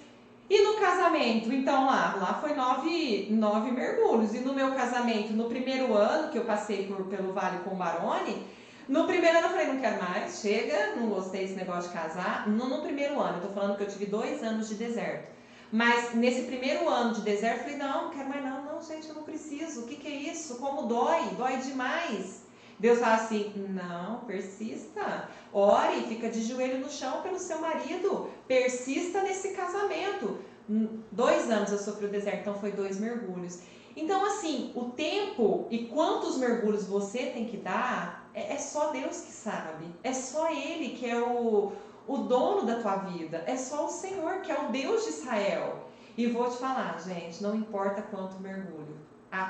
E no casamento, então lá foi 9 mergulhos. E no meu casamento, no primeiro ano que eu passei pelo Vale com o Barone, no primeiro ano eu falei, não quero mais, chega, não gostei desse negócio de casar. No primeiro ano, eu tô falando que eu tive 2 anos de deserto. Mas nesse primeiro ano de deserto, eu falei, não quero mais não, gente, eu não preciso. O que é isso? Como dói demais. Deus fala assim, não, persista, ore, fica de joelho no chão pelo seu marido, persista nesse casamento. 2 anos eu sofri o deserto, então foi 2 mergulhos. Então assim, o tempo e quantos mergulhos você tem que dar, é só Deus que sabe, é só Ele que é o dono da tua vida, é só o Senhor que é o Deus de Israel. E vou te falar, gente, não importa quanto mergulho,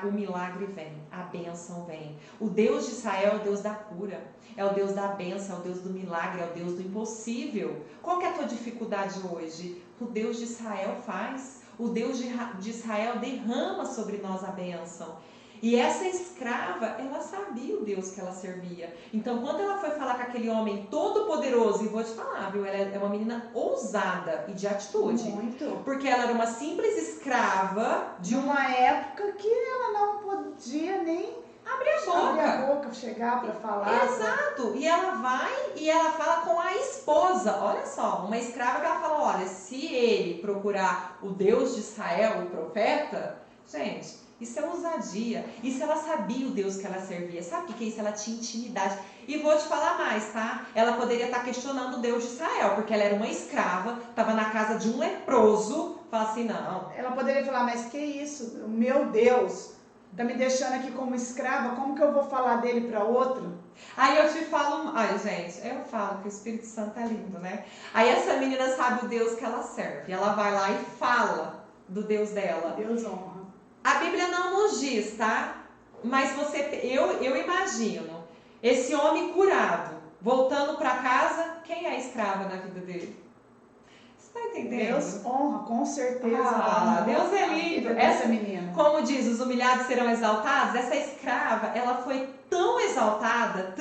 o milagre vem, a bênção vem. O Deus de Israel é o Deus da cura, é o Deus da bênção, é o Deus do milagre, é o Deus do impossível. Qual que é a tua dificuldade hoje? O Deus de Israel faz, o Deus de Israel derrama sobre nós a bênção. E essa escrava, ela sabia o Deus que ela servia. Então, quando ela foi falar com aquele homem todo poderoso, e vou te falar, viu? Ela é uma menina ousada e de atitude. Muito. Porque ela era uma simples escrava De uma época que ela não podia nem abrir a boca, chegar para falar. Exato. E ela vai e ela fala com a esposa. Olha só, uma escrava que ela fala, olha, se ele procurar o Deus de Israel, o profeta, gente, isso é ousadia. Isso ela sabia o Deus que ela servia. Sabe o que é isso? Ela tinha intimidade. E vou te falar mais, tá? Ela poderia estar questionando o Deus de Israel, porque ela era uma escrava, estava na casa de um leproso. Fala assim, não. Ela poderia falar, mas que isso? Meu Deus, tá me deixando aqui como escrava, como que eu vou falar dele para outro? Aí eu te falo, ai gente, eu falo que o Espírito Santo é lindo, né? Aí essa menina sabe o Deus que ela serve. Ela vai lá e fala do Deus dela. Deus honra. A Bíblia não nos diz, tá? Mas eu imagino esse homem curado, voltando para casa, quem é a escrava na vida dele? Você tá entendendo? Deus honra, com certeza. Deus é lindo. Essa menina. Como diz, os humilhados serão exaltados. Essa escrava, ela foi tão exaltada,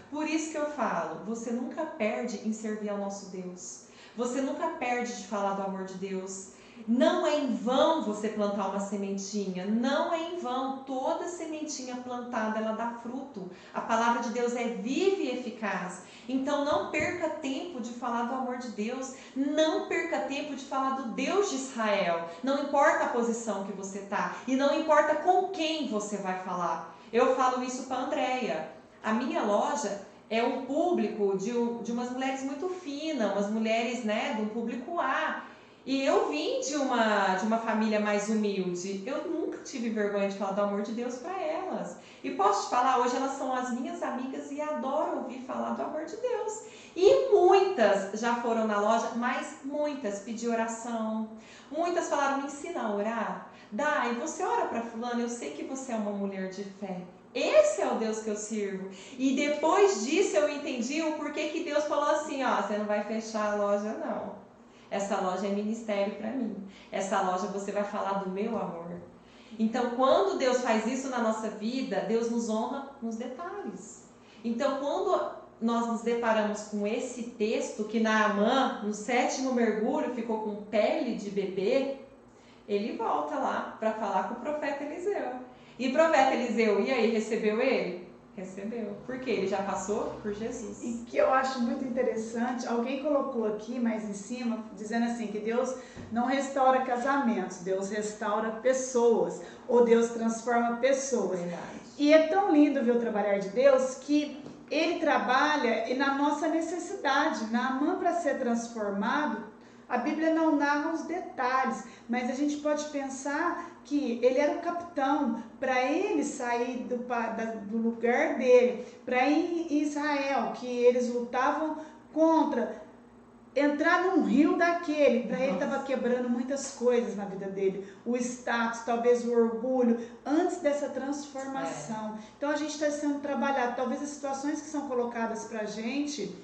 por isso que eu falo, você nunca perde em servir ao nosso Deus. Você nunca perde de falar do amor de Deus. Não é em vão você plantar uma sementinha, não é em vão. Toda sementinha plantada, ela dá fruto. A palavra de Deus é viva e eficaz. Então não perca tempo de falar do amor de Deus, não perca tempo de falar do Deus de Israel. Não importa a posição que você está e não importa com quem você vai falar. Eu falo isso para a Andréia. A minha loja é um público de umas mulheres muito finas, umas mulheres, né, do público A. E eu vim de uma família mais humilde. Eu nunca tive vergonha de falar do amor de Deus para elas. E posso te falar, hoje elas são as minhas amigas e adoram ouvir falar do amor de Deus. E muitas já foram na loja, mas muitas pediram oração. Muitas falaram, me ensina a orar. Dai, você ora para fulano, eu sei que você é uma mulher de fé. Esse é o Deus que eu sirvo. E depois disso eu entendi o porquê que Deus falou assim, ó, você não vai fechar a loja não. Essa loja é ministério para mim. Essa loja você vai falar do meu amor. Então, quando Deus faz isso na nossa vida, Deus nos honra nos detalhes. Então, quando nós nos deparamos com esse texto, que Naamã, no 7º mergulho, ficou com pele de bebê, ele volta lá para falar com o profeta Eliseu. E o profeta Eliseu, e aí, recebeu ele? Recebeu. Porque ele já passou por Jesus. E que eu acho muito interessante, alguém colocou aqui mais em cima, dizendo assim, que Deus não restaura casamentos, Deus restaura pessoas, ou Deus transforma pessoas. Verdade. E é tão lindo ver o trabalhar de Deus que Ele trabalha na nossa necessidade. Naamã, para ser transformado, a Bíblia não narra os detalhes, mas a gente pode pensar que ele era o capitão. Para ele sair do lugar dele, para ir em Israel, que eles lutavam contra, entrar num rio daquele, para ele estava quebrando muitas coisas na vida dele, o status, talvez o orgulho, antes dessa transformação. Então a gente está sendo trabalhado, talvez as situações que são colocadas para a gente,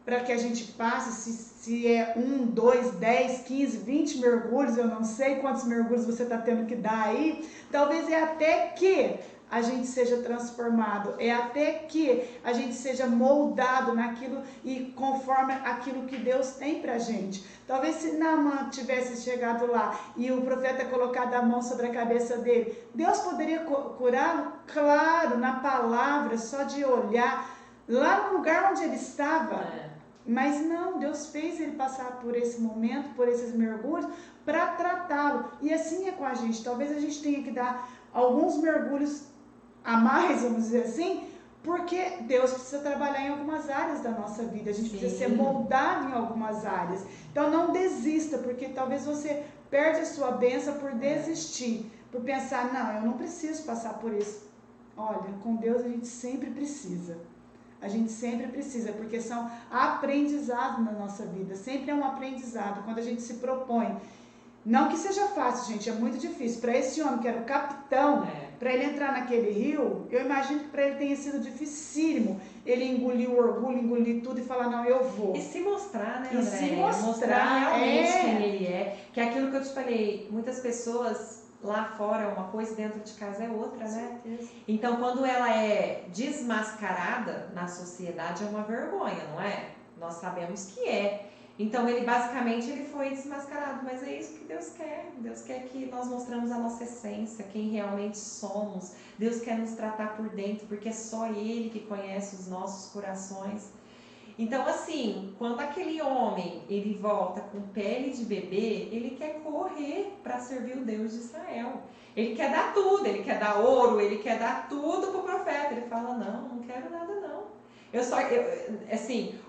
para que a gente passe, se é 1, 2, 10, 15, 20 mergulhos, eu não sei quantos mergulhos você está tendo que dar aí, talvez é até que a gente seja transformado, é até que a gente seja moldado naquilo e conforme aquilo que Deus tem pra gente. Talvez se Naamã tivesse chegado lá e o profeta colocado a mão sobre a cabeça dele, Deus poderia curá-lo? Claro, na palavra, só de olhar, lá no lugar onde ele estava. Mas não, Deus fez ele passar por esse momento, por esses mergulhos, para tratá-lo. E assim é com a gente. Talvez a gente tenha que dar alguns mergulhos a mais, vamos dizer assim, porque Deus precisa trabalhar em algumas áreas da nossa vida. A gente precisa ser moldado em algumas áreas. Então não desista, porque talvez você perde a sua bênção por desistir, por pensar, não, eu não preciso passar por isso. Olha, com Deus a gente sempre precisa. A gente sempre precisa, porque são aprendizados na nossa vida. Sempre é um aprendizado quando a gente se propõe. Não que seja fácil, gente, é muito difícil. Para esse homem que era o capitão, para ele entrar naquele rio, eu imagino que para ele tenha sido dificílimo. Ele engoliu o orgulho, engoliu tudo e falar, não, eu vou. E se mostrar, né, E André? se mostrar realmente quem ele é. Que é aquilo que eu te falei, muitas pessoas lá fora é uma coisa, dentro de casa é outra, né? Então, quando ela é desmascarada na sociedade, é uma vergonha, não é? Nós sabemos que é. Então, ele foi desmascarado, mas é isso que Deus quer. Deus quer que nós mostramos a nossa essência, quem realmente somos. Deus quer nos tratar por dentro, porque é só Ele que conhece os nossos corações. Então, assim, quando aquele homem, ele volta com pele de bebê, ele quer correr para servir o Deus de Israel. Ele quer dar tudo, ele quer dar ouro, ele quer dar tudo pro profeta. Ele fala, não quero nada não.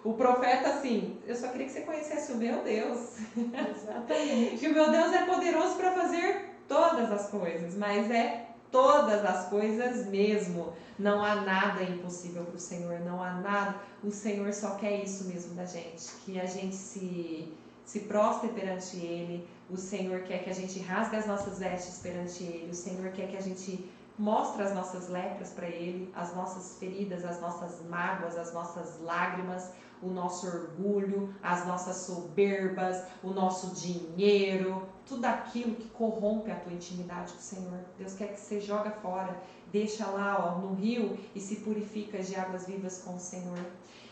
O profeta, assim, eu só queria que você conhecesse o meu Deus. Exatamente. Que o meu Deus é poderoso para fazer todas as coisas, mas é todas as coisas mesmo. Não há nada impossível para o Senhor, não há nada. O Senhor só quer isso mesmo da gente, que a gente se prostre perante Ele. O Senhor quer que a gente rasgue as nossas vestes perante Ele. O Senhor quer que a gente mostre as nossas lepras para Ele, as nossas feridas, as nossas mágoas, as nossas lágrimas, o nosso orgulho, as nossas soberbas, o nosso dinheiro, tudo aquilo que corrompe a tua intimidade com o Senhor. Deus quer que você joga fora, deixa lá no rio e se purifica de águas vivas com o Senhor.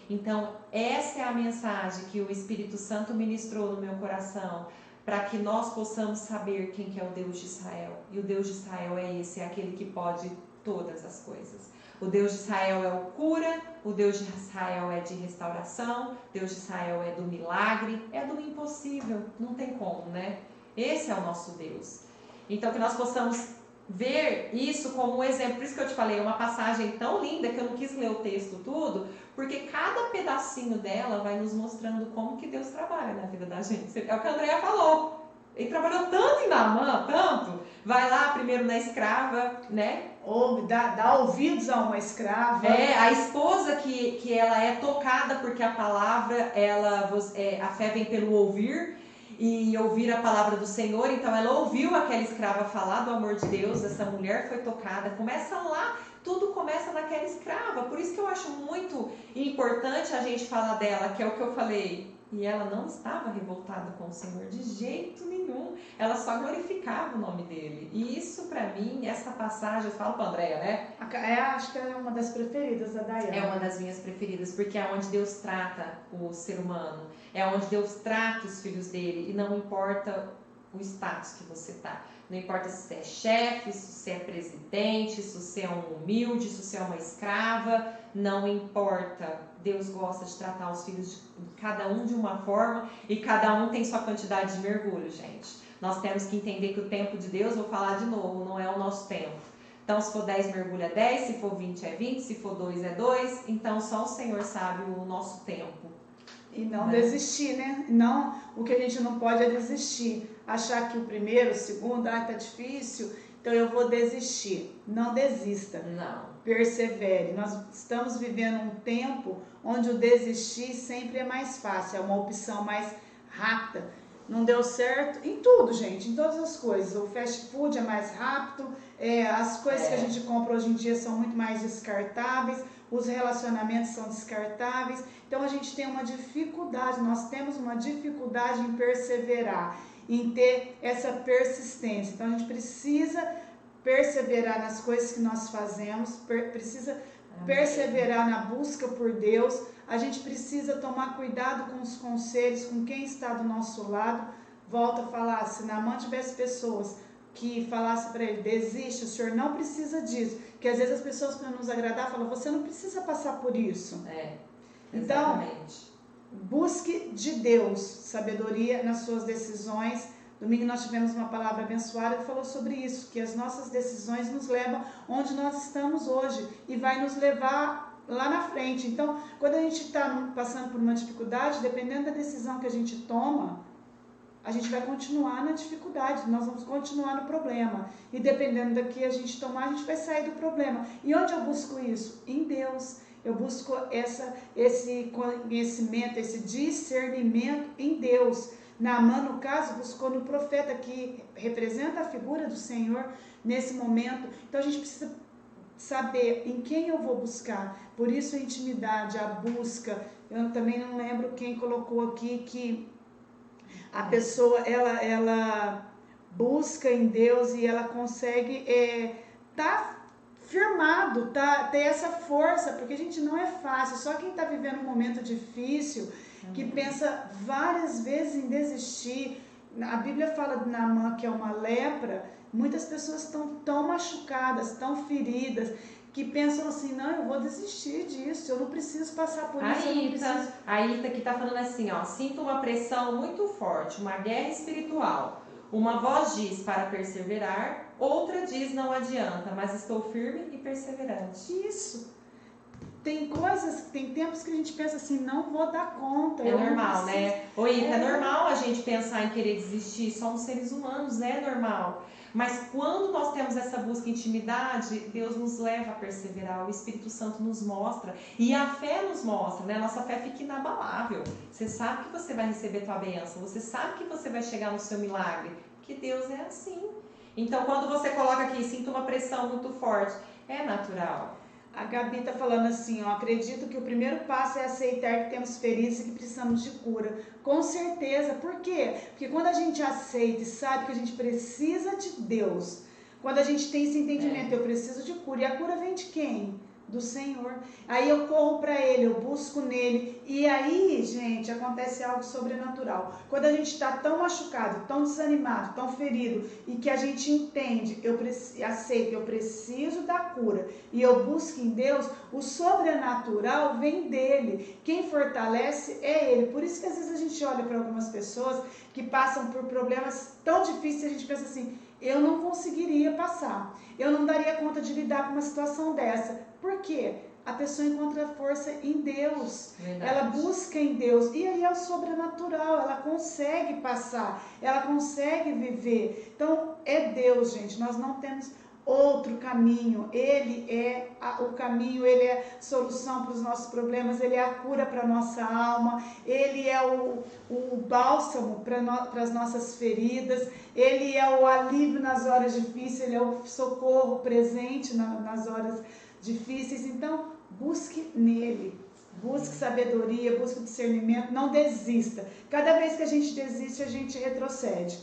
Então, essa é a mensagem que o Espírito Santo ministrou no meu coração, para que nós possamos saber quem que é o Deus de Israel. E o Deus de Israel é esse, é aquele que pode todas as coisas. O Deus de Israel é o cura, o Deus de Israel é de restauração, o Deus de Israel é do milagre, é do impossível, não tem como, né? Esse é o nosso Deus. Então, que nós possamos ver isso como um exemplo. Por isso que eu te falei, é uma passagem tão linda que eu não quis ler o texto tudo, porque cada pedacinho dela vai nos mostrando como que Deus trabalha na vida da gente. É o que a Andrea falou. Ele trabalhou tanto em Naamã, tanto. Vai lá primeiro na escrava, né? Ou dá ouvidos a uma escrava. A esposa que ela é tocada porque a palavra, a fé vem pelo ouvir e ouvir a palavra do Senhor. Então ela ouviu aquela escrava falar do amor de Deus, essa mulher foi tocada. Começa lá, tudo começa naquela escrava. Por isso que eu acho muito importante a gente falar dela, que é o que eu falei. E ela não estava revoltada com o Senhor de jeito nenhum. Ela só glorificava o nome dele. E isso, para mim, essa passagem, eu falo para a Andrea, né? Acho que é uma das preferidas da Dayana. É uma das minhas preferidas, porque é onde Deus trata o ser humano. É onde Deus trata os filhos dele. E não importa o status que você tá. Não importa se você é chefe, se você é presidente, se você é um humilde, se você é uma escrava, não importa. Deus gosta de tratar os filhos de cada um de uma forma e cada um tem sua quantidade de mergulho, gente. Nós temos que entender que o tempo de Deus, vou falar de novo, não é o nosso tempo. Então, se for 10 mergulho é 10, se for 20 é 20, se for 2 é 2. Então, só o Senhor sabe o nosso tempo. E não desistir, né? Não, o que a gente não pode é desistir. Achar que o primeiro, o segundo, tá difícil, então eu vou desistir. Não desista. Não. Persevere. Nós estamos vivendo um tempo onde o desistir sempre é mais fácil, é uma opção mais rápida. Não deu certo em tudo, gente, em todas as coisas. O fast food é mais rápido, as coisas que a gente compra hoje em dia são muito mais descartáveis, os relacionamentos são descartáveis. Então a gente tem uma dificuldade, nós temos uma dificuldade em perseverar, em ter essa persistência. Então a gente precisa perseverar nas coisas que nós fazemos, precisa perseverar na busca por Deus. A gente precisa tomar cuidado com os conselhos, com quem está do nosso lado. Volto a falar, se Naamã tivesse pessoas que falassem para ele, desiste, o senhor não precisa disso. Que às vezes as pessoas, para nos agradar, falam, você não precisa passar por isso. Exatamente. Então, busque de Deus sabedoria nas suas decisões. Domingo nós tivemos uma palavra abençoada que falou sobre isso, que as nossas decisões nos levam onde nós estamos hoje e vai nos levar lá na frente. Então, quando a gente está passando por uma dificuldade, dependendo da decisão que a gente toma, a gente vai continuar na dificuldade, nós vamos continuar no problema. E dependendo da que a gente tomar, a gente vai sair do problema. E onde eu busco isso? Em Deus. Eu busco esse conhecimento, esse discernimento em Deus. Naamã, no caso, buscou no profeta, que representa a figura do Senhor nesse momento. Então a gente precisa saber em quem eu vou buscar. Por isso a intimidade, a busca. Eu também não lembro quem colocou aqui que a pessoa ela busca em Deus e ela consegue firmado, ter essa força, porque a gente não é fácil. Só quem está vivendo um momento difícil, que pensa várias vezes em desistir. A Bíblia fala de Naamã, que é uma lepra. Muitas pessoas estão tão machucadas, tão feridas, que pensam assim, não, eu vou desistir disso, eu não preciso passar por isso. A Ita que está falando assim, ó, sinto uma pressão muito forte, uma guerra espiritual. Uma voz diz para perseverar, outra diz não adianta, mas estou firme e perseverante. Isso. Tem tempos que a gente pensa assim, não vou dar conta. É normal, né? Oi, é normal a gente pensar em querer desistir, somos seres humanos, é normal. Mas quando nós temos essa busca em intimidade, Deus nos leva a perseverar, o Espírito Santo nos mostra, e a fé nos mostra, né? A nossa fé fica inabalável. Você sabe que você vai receber tua bênção, você sabe que você vai chegar no seu milagre, que Deus é assim. Então, quando você coloca aqui, sinto uma pressão muito forte, é natural. A Gabi está falando assim, ó, acredito que o primeiro passo é aceitar que temos feridas e que precisamos de cura. Com certeza. Por quê? Porque quando a gente aceita e sabe que a gente precisa de Deus, quando a gente tem esse entendimento, eu preciso de cura. E a cura vem de quem? Do Senhor. Aí eu corro para Ele, eu busco nele. E aí, gente, acontece algo sobrenatural. Quando a gente está tão machucado, tão desanimado, tão ferido, e que a gente entende, aceita, eu preciso da cura, e eu busco em Deus, o sobrenatural vem dele. Quem fortalece é Ele. Por isso que às vezes a gente olha para algumas pessoas que passam por problemas tão difíceis e a gente pensa assim, eu não conseguiria passar, eu não daria conta de lidar com uma situação dessa. Por quê? A pessoa encontra força em Deus. Verdade. Ela busca em Deus. E aí é o sobrenatural. Ela consegue passar. Ela consegue viver. Então, é Deus, gente. Nós não temos outro caminho. Ele é o caminho. Ele é a solução para os nossos problemas. Ele é a cura para a nossa alma. Ele é o bálsamo para as nossas feridas. Ele é o alívio nas horas difíceis. Ele é o socorro presente nas horas difíceis. Então, busque nele, busque sabedoria, busque discernimento, não desista. Cada vez que a gente desiste, a gente retrocede,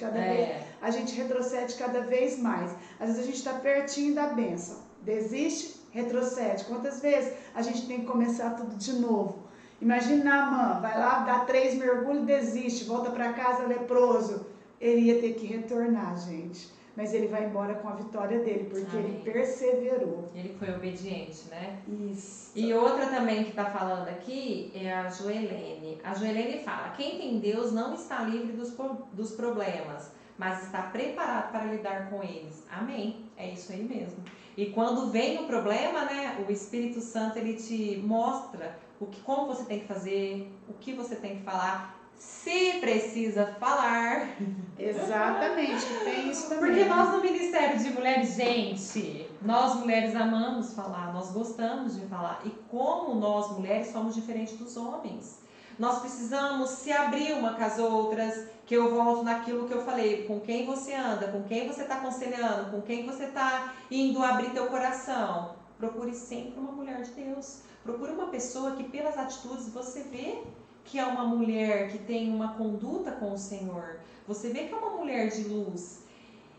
a gente retrocede cada vez mais. Às vezes a gente está pertinho da bênção, desiste, retrocede. Quantas vezes a gente tem que começar tudo de novo? Imagina Naamã, vai lá, dá 3 mergulhos, desiste, volta para casa leproso. Ele ia ter que retornar, gente. mas ele vai embora com a vitória dele, porque Amém. ele perseverou. Ele foi obediente, né? Isso. E outra também que está falando aqui é a Joelene. A Joelene fala: quem tem Deus não está livre dos problemas, mas está preparado para lidar com eles. Amém. É isso aí mesmo. E quando vem o problema, né, o Espírito Santo ele te mostra como você tem que fazer, o que você tem que falar, se precisa falar. Exatamente, tem isso também. Porque nós no Ministério de Mulheres, gente, nós mulheres amamos falar, nós gostamos de falar. E como nós mulheres somos diferentes dos homens. Nós precisamos se abrir uma com as outras, que eu volto naquilo que eu falei, com quem você anda, com quem você está aconselhando, com quem você está indo abrir teu coração. Procure sempre uma mulher de Deus. Procure uma pessoa que pelas atitudes você vê que é uma mulher que tem uma conduta com o Senhor. Você vê que é uma mulher de luz.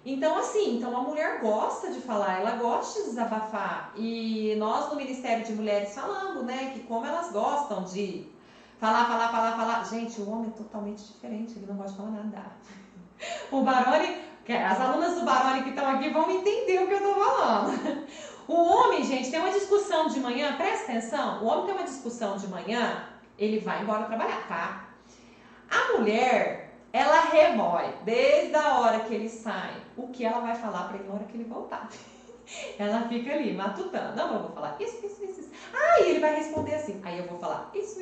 Então, assim, a mulher gosta de falar, ela gosta de desabafar. E nós no Ministério de Mulheres falamos, né, que como elas gostam de falar. Gente, o homem é totalmente diferente, ele não gosta de falar nada. O Baroni, as alunas do Baroni que estão aqui vão entender o que eu estou falando. O homem, gente, tem uma discussão de manhã, presta atenção, o homem tem uma discussão de manhã, ele vai embora trabalhar, tá? A mulher, ela remói desde a hora que ele sai, o que ela vai falar para ele na hora que ele voltar. Ela fica ali, matutando. Não, eu vou falar isso. Aí ele vai responder assim. Aí eu vou falar isso.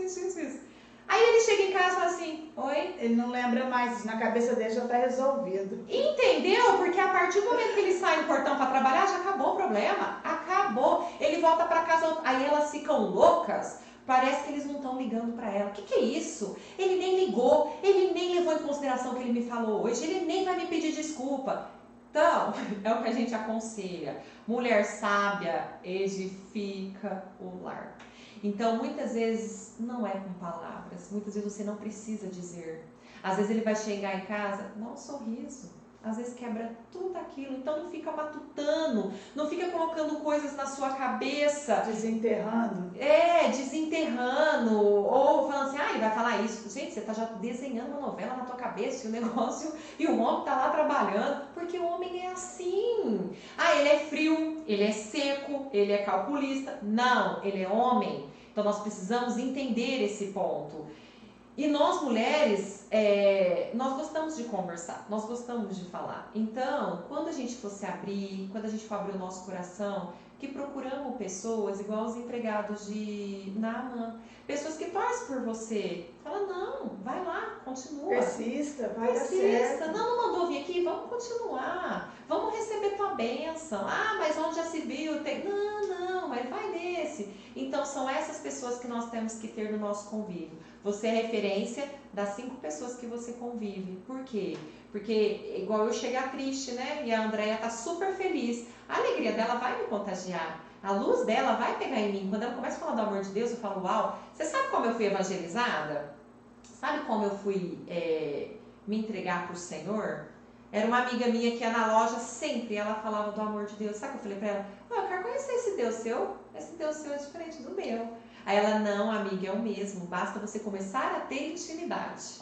Aí ele chega em casa e fala assim, oi? Ele não lembra mais, na cabeça dele já está resolvido. Entendeu? Porque a partir do momento que ele sai do portão para trabalhar, já acabou o problema. Acabou. Ele volta para casa, aí elas ficam loucas. Parece que eles não estão ligando para ela. O que é isso? Ele nem ligou, ele nem levou em consideração o que ele me falou hoje, ele nem vai me pedir desculpa. Então, é o que a gente aconselha. Mulher sábia edifica o lar. Então, muitas vezes, não é com palavras. Muitas vezes você não precisa dizer. Às vezes ele vai chegar em casa, dá um sorriso. Às vezes quebra tudo aquilo. Então, não fica matutando. Não fica colocando coisas na sua cabeça. Desenterrando. Desenterrando. Ou falando assim, ele vai falar isso. Gente, você está já desenhando uma novela na tua cabeça. E o negócio... E o homem está lá trabalhando. Porque o homem é assim. Ele é frio. Ele é seco. Ele é calculista. Não, ele é homem. Então, nós precisamos entender esse ponto. E nós mulheres, nós gostamos de conversar, nós gostamos de falar. Então, quando a gente for se abrir, quando a gente for abrir o nosso coração, que procuramos pessoas igual os empregados de Naamã, pessoas que torcem por você. Fala, não, vai lá, continua. Persista, vai dar certo. Não mandou vir aqui, vamos continuar. Vamos receber tua bênção. Mas onde já se viu? Não, mas vai nesse. Então, são essas pessoas que nós temos que ter no nosso convívio. Você é referência das 5 pessoas que você convive. Por quê? Porque, igual eu chegar triste, né? E a Andréia tá super feliz. A alegria dela vai me contagiar. A luz dela vai pegar em mim. Quando ela começa a falar do amor de Deus, eu falo, uau. Você sabe como eu fui evangelizada? Sabe como eu fui me entregar pro Senhor? Era uma amiga minha que ia na loja sempre, ela falava do amor de Deus. Sabe o que eu falei pra ela? Eu quero conhecer esse Deus seu. Esse Deus seu é diferente do meu. Aí ela, não, amiga, é o mesmo. Basta você começar a ter intimidade.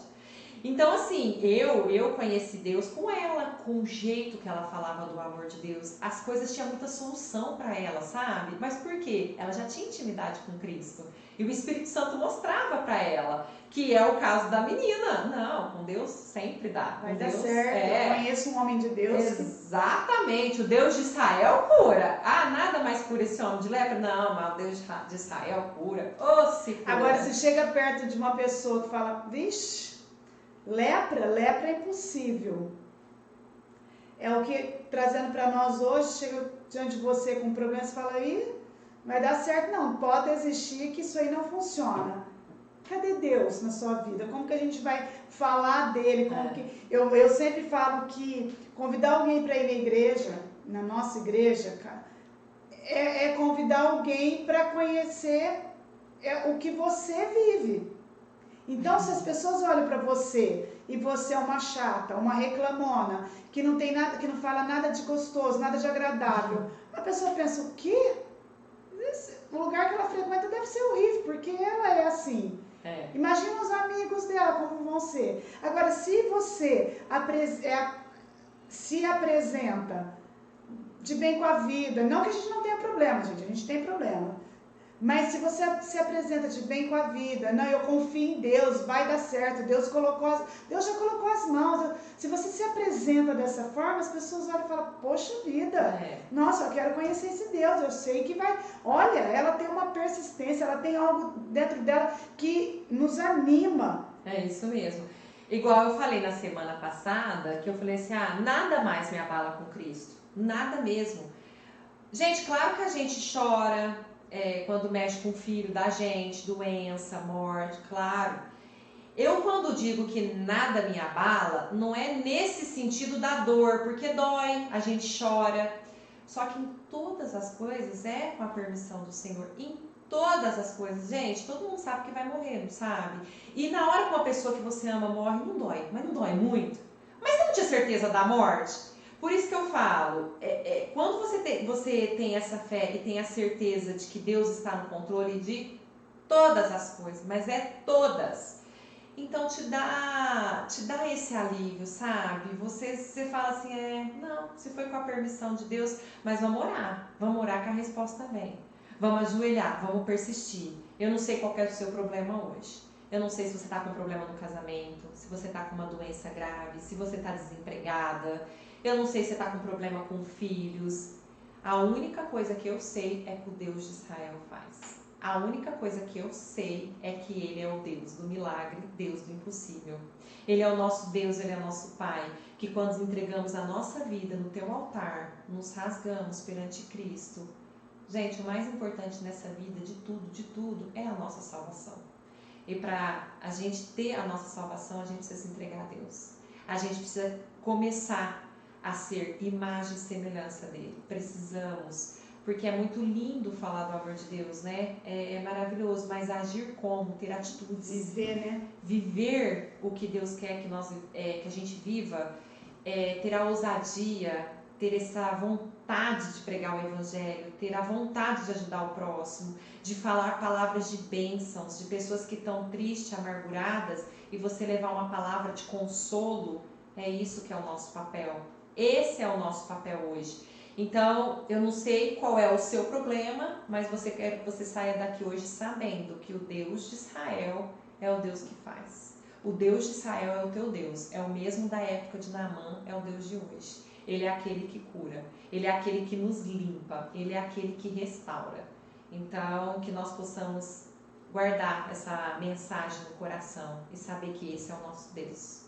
Então, assim, eu conheci Deus com ela, com o jeito que ela falava do amor de Deus. As coisas tinham muita solução para ela, sabe? Mas por quê? Ela já tinha intimidade com Cristo. E o Espírito Santo mostrava para ela, que é o caso da menina. Não, com Deus sempre dá. Vai com dar Deus, certo. Eu conheço um homem de Deus. Exatamente. O Deus de Israel cura. Nada mais cura esse homem de lepra? Não, mas o Deus de Israel cura. Se cura. Agora, se chega perto de uma pessoa que fala, vixe, lepra é impossível. É o que, trazendo para nós hoje, chega diante de você com um problema, você fala, vai dar certo? Não, pode existir que isso aí não funciona. Cadê Deus na sua vida? Como que a gente vai falar dele? Eu sempre falo que convidar alguém para ir na igreja, na nossa igreja, cara, é convidar alguém para conhecer o que você vive. Então, se as pessoas olham para você e você é uma chata, uma reclamona, que não tem nada, que não fala nada de gostoso, nada de agradável, a pessoa pensa, o quê? O lugar que ela frequenta deve ser horrível, porque ela é assim. Imagina os amigos dela como vão ser. Agora, se você se apresenta de bem com a vida, não que a gente não tenha problema, gente, a gente tem problema. Mas se você se apresenta de bem com a vida, não, eu confio em Deus, vai dar certo, Deus já colocou as mãos. Se você se apresenta dessa forma, as pessoas olham e falam, poxa vida, nossa, eu quero conhecer esse Deus, eu sei que vai. Olha, ela tem uma persistência, ela tem algo dentro dela que nos anima. É isso mesmo. Igual eu falei na semana passada, que eu falei assim, nada mais me abala com Cristo, nada mesmo. Gente, claro que a gente chora, quando mexe com o filho da gente, doença, morte, claro. Eu quando digo que nada me abala, não é nesse sentido da dor, porque dói, a gente chora. Só que em todas as coisas é com a permissão do Senhor. Em todas as coisas, gente, todo mundo sabe que vai morrer, não sabe? E na hora que uma pessoa que você ama morre, não dói, mas não dói muito. Mas você não tinha certeza da morte? Por isso que eu falo, quando você tem essa fé e tem a certeza de que Deus está no controle de todas as coisas, mas todas, então te dá esse alívio, sabe? Você fala assim, não, se foi com a permissão de Deus, mas vamos orar que a resposta vem. Vamos ajoelhar, vamos persistir. Eu não sei qual é o seu problema hoje. Eu não sei se você está com um problema no casamento, se você está com uma doença grave, se você está desempregada. Eu não sei se você está com problema com filhos. A única coisa que eu sei é que o Deus de Israel faz. A única coisa que eu sei é que Ele é o Deus do milagre, Deus do impossível. Ele é o nosso Deus, Ele é o nosso Pai, que quando entregamos a nossa vida no Teu altar, nos rasgamos perante Cristo. Gente, o mais importante nessa vida, de tudo, é a nossa salvação. E para a gente ter a nossa salvação, a gente precisa se entregar a Deus. A gente precisa começar a ser imagem e semelhança dele. Precisamos, porque é muito lindo falar do amor de Deus, né? É maravilhoso, mas agir como? Ter atitudes. Viver, né? Viver o que Deus quer que a gente viva, ter a ousadia, ter essa vontade de pregar o Evangelho, ter a vontade de ajudar o próximo, de falar palavras de bênçãos, de pessoas que estão tristes, amarguradas, e você levar uma palavra de consolo. É isso que é o nosso papel. Esse é o nosso papel hoje. Então, eu não sei qual é o seu problema, mas quero que você saia daqui hoje sabendo que o Deus de Israel é o Deus que faz. O Deus de Israel é o teu Deus. É o mesmo da época de Naamã, é o Deus de hoje. Ele é aquele que cura. Ele é aquele que nos limpa. Ele é aquele que restaura. Então, que nós possamos guardar essa mensagem no coração e saber que esse é o nosso Deus.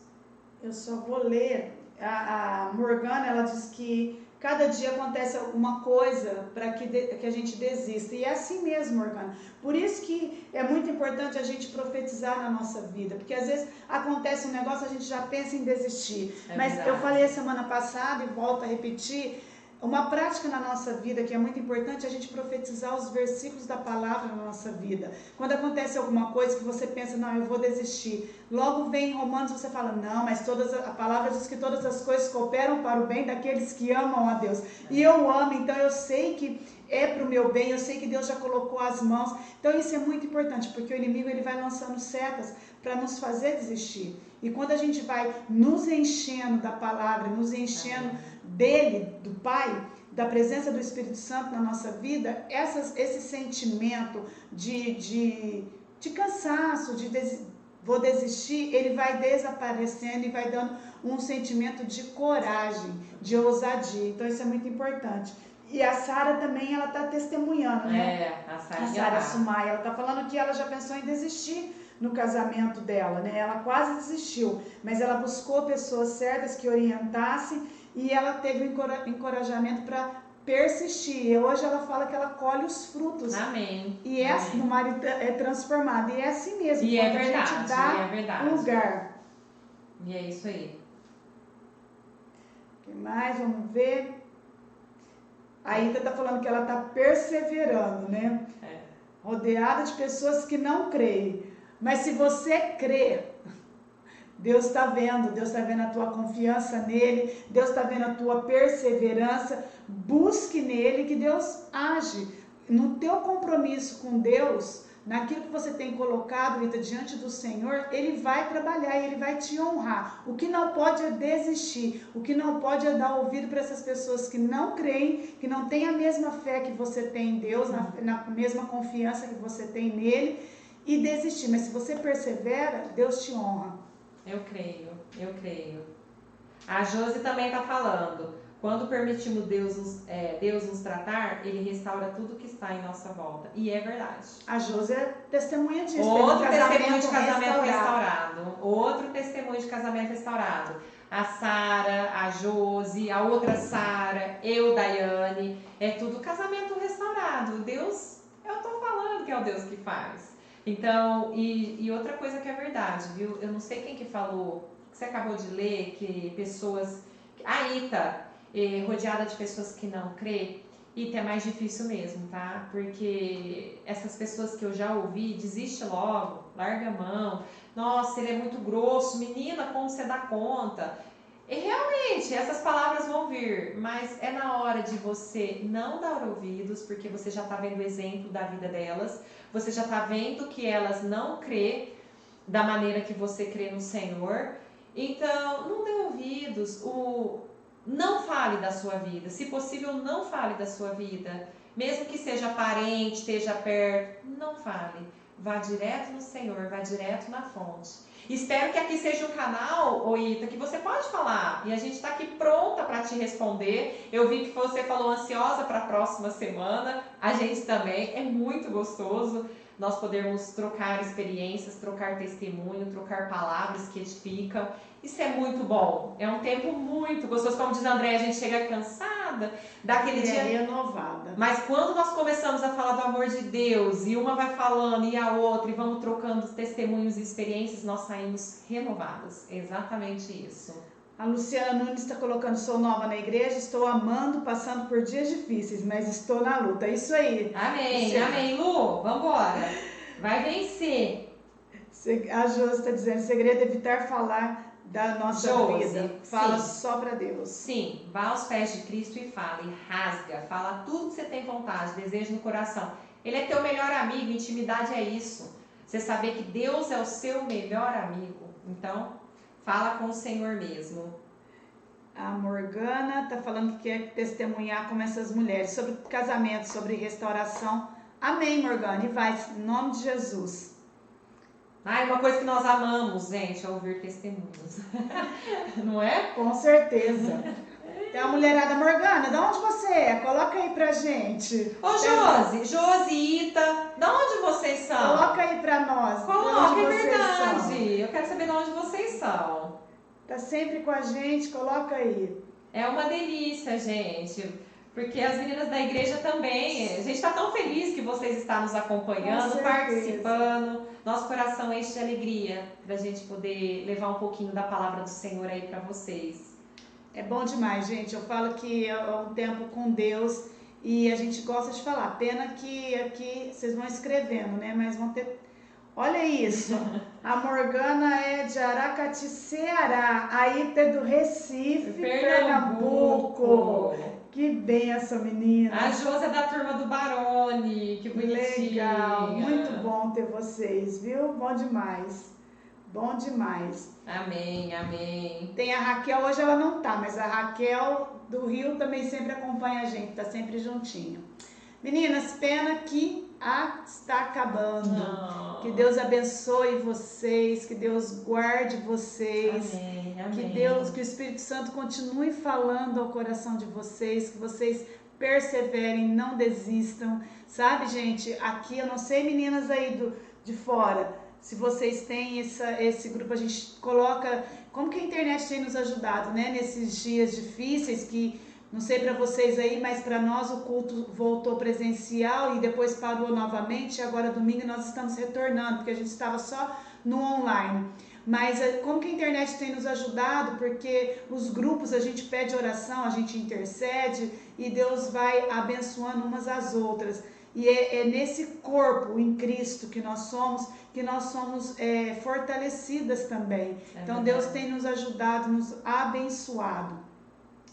Eu só vou ler. A Morgana, ela diz que cada dia acontece alguma coisa para que a gente desista. E é assim mesmo, Morgana. Por isso que é muito importante a gente profetizar na nossa vida. Porque às vezes acontece um negócio, a gente já pensa em desistir. Mas verdade. eu falei semana passada e volto a repetir. Uma prática na nossa vida que é muito importante é a gente profetizar os versículos da palavra na nossa vida. Quando acontece alguma coisa que você pensa, não, eu vou desistir. Logo vem em Romanos, você fala, não, mas a palavra diz que todas as coisas cooperam para o bem daqueles que amam a Deus. E eu amo, então eu sei que é para o meu bem, eu sei que Deus já colocou as mãos. Então isso é muito importante, porque o inimigo ele vai lançando setas para nos fazer desistir. E quando a gente vai nos enchendo da palavra, nos enchendo dele, do Pai, da presença do Espírito Santo na nossa vida, esse sentimento de cansaço, vou desistir, ele vai desaparecendo e vai dando um sentimento de coragem, de ousadia. Então isso é muito importante. E a Sara também, ela está testemunhando, né? A Sara Sumai, ela está falando que ela já pensou em desistir no casamento dela, né? Ela quase desistiu, mas ela buscou pessoas certas que orientassem e ela teve um encorajamento para persistir. E hoje ela fala que ela colhe os frutos. Amém. E no marido é transformado. E é assim mesmo. E quando é verdade, a gente dá verdade. lugar. E é isso aí. O que mais? Vamos ver. A Ida está falando que ela está perseverando, né? Rodeada de pessoas que não creem. Mas se você crê, Deus está vendo a tua confiança nele, Deus está vendo a tua perseverança, busque nele que Deus age. No teu compromisso com Deus, naquilo que você tem colocado, Rita, diante do Senhor, Ele vai trabalhar e Ele vai te honrar. O que não pode é desistir, o que não pode é dar ouvido para essas pessoas que não creem, que não têm a mesma fé que você tem em Deus, na mesma confiança que você tem nele, e desistir. Mas se você persevera, Deus te honra. Eu creio. A Josi também está falando. Quando permitimos Deus nos tratar, Ele restaura tudo que está em nossa volta. E é verdade. A Josi é testemunha disso. Outro testemunho de casamento restaurado. Outro testemunho de casamento restaurado. A Sara, a Josi, a outra Sara, eu, Daiane. É tudo casamento restaurado. Deus, eu estou falando que é o Deus que faz. Então, e outra coisa que é verdade, viu? Eu não sei quem que falou, que você acabou de ler, que pessoas... A Ita... rodeada de pessoas que não crê, e é mais difícil mesmo, tá? Porque essas pessoas que eu já ouvi, desiste logo, larga a mão, nossa, ele é muito grosso, menina, como você dá conta? E realmente, essas palavras vão vir, mas é na hora de você não dar ouvidos, porque você já tá vendo o exemplo da vida delas, você já tá vendo que elas não crê da maneira que você crê no Senhor, então não dê ouvidos. Não fale da sua vida, se possível não fale da sua vida, mesmo que seja parente, esteja perto, não fale, vá direto no Senhor, vá direto na fonte. Espero que aqui seja um canal, Ita, que você pode falar, e a gente está aqui pronta para te responder. Eu vi que você falou ansiosa para a próxima semana, a gente também, é muito gostoso nós podermos trocar experiências, trocar testemunho, trocar palavras que edificam. Isso é muito bom, é um tempo muito gostoso. Como diz a André, a gente chega cansada daquele dia renovada. Mas quando nós começamos a falar do amor de Deus, e uma vai falando e a outra, e vamos trocando testemunhos e experiências, nós saímos renovadas. É exatamente isso. A Luciana Nunes está colocando: sou nova na igreja, estou amando, passando por dias difíceis, mas estou na luta. É isso aí. Amém, Luciana. Amém, Lu, vambora. Vai vencer. A Josi está dizendo: o segredo é evitar falar da nossa Josi, vida. Fala sim. só para Deus. Sim, vá aos pés de Cristo e fala, e rasga. Fala tudo que você tem vontade, desejo no coração. Ele é teu melhor amigo, intimidade é isso. Você saber que Deus é o seu melhor amigo. Então, fala com o Senhor mesmo. A Morgana está falando que quer testemunhar como essas mulheres sobre casamento, sobre restauração. Amém, Morgana. E vai, em nome de Jesus. Uma coisa que nós amamos, gente, é ouvir testemunhos. Não é? Com certeza. Tem uma mulherada. Morgana, de onde você é? Coloca aí pra gente. Ô, Josi, Ita, de onde vocês são? Coloca aí pra nós. Coloca, é verdade. Eu quero saber de onde vocês são. Tá sempre com a gente, coloca aí. É uma delícia, gente. Porque as meninas da igreja também. A gente está tão feliz que vocês estão nos acompanhando, participando. Nosso coração enche de alegria para a gente poder levar um pouquinho da palavra do Senhor aí para vocês. É bom demais, gente. Eu falo que é um tempo com Deus e a gente gosta de falar. Pena que aqui vocês vão escrevendo, né? Mas vão ter... Olha isso. A Morgana é de Aracati, Ceará. A Ita é do Recife, Pernambuco. Que benção, menina. A Josi é da turma do Barone. Que bonitinha. Legal. Muito bom ter vocês, viu? Bom demais. Bom demais. Amém, amém. Tem a Raquel, hoje ela não tá, mas a Raquel do Rio também sempre acompanha a gente, tá sempre juntinho. Meninas, pena que está acabando. Que Deus abençoe vocês, que Deus guarde vocês. Amém, amém. Que o Espírito Santo continue falando ao coração de vocês, que vocês perseverem, não desistam. Sabe, gente, aqui eu não sei, meninas aí de fora, se vocês têm esse grupo, a gente coloca, como que a internet tem nos ajudado, né? Nesses dias difíceis que, não sei para vocês aí, mas para nós o culto voltou presencial e depois parou novamente. Agora domingo nós estamos retornando, porque a gente estava só no online. Mas como que a internet tem nos ajudado? Porque os grupos, a gente pede oração, a gente intercede e Deus vai abençoando umas às outras. E é nesse corpo em Cristo que nós somos fortalecidas também. Então Deus tem nos ajudado, nos abençoado.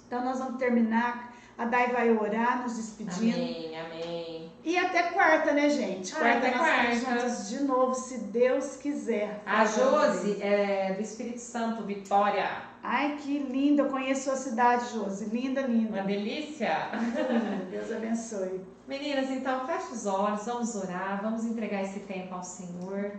Então nós vamos terminar, a Dai vai orar, nos despedindo. Amém, amém. E até quarta, né, gente? Quarta até nós estamos quarta. juntas de novo, se Deus quiser. A Josi é do Espírito Santo, Vitória. Ai, que linda. Eu conheço a cidade, Josi. Linda, linda. Uma delícia. Muito linda. Deus abençoe. Meninas, então fecha os olhos, vamos orar, vamos entregar esse tempo ao Senhor.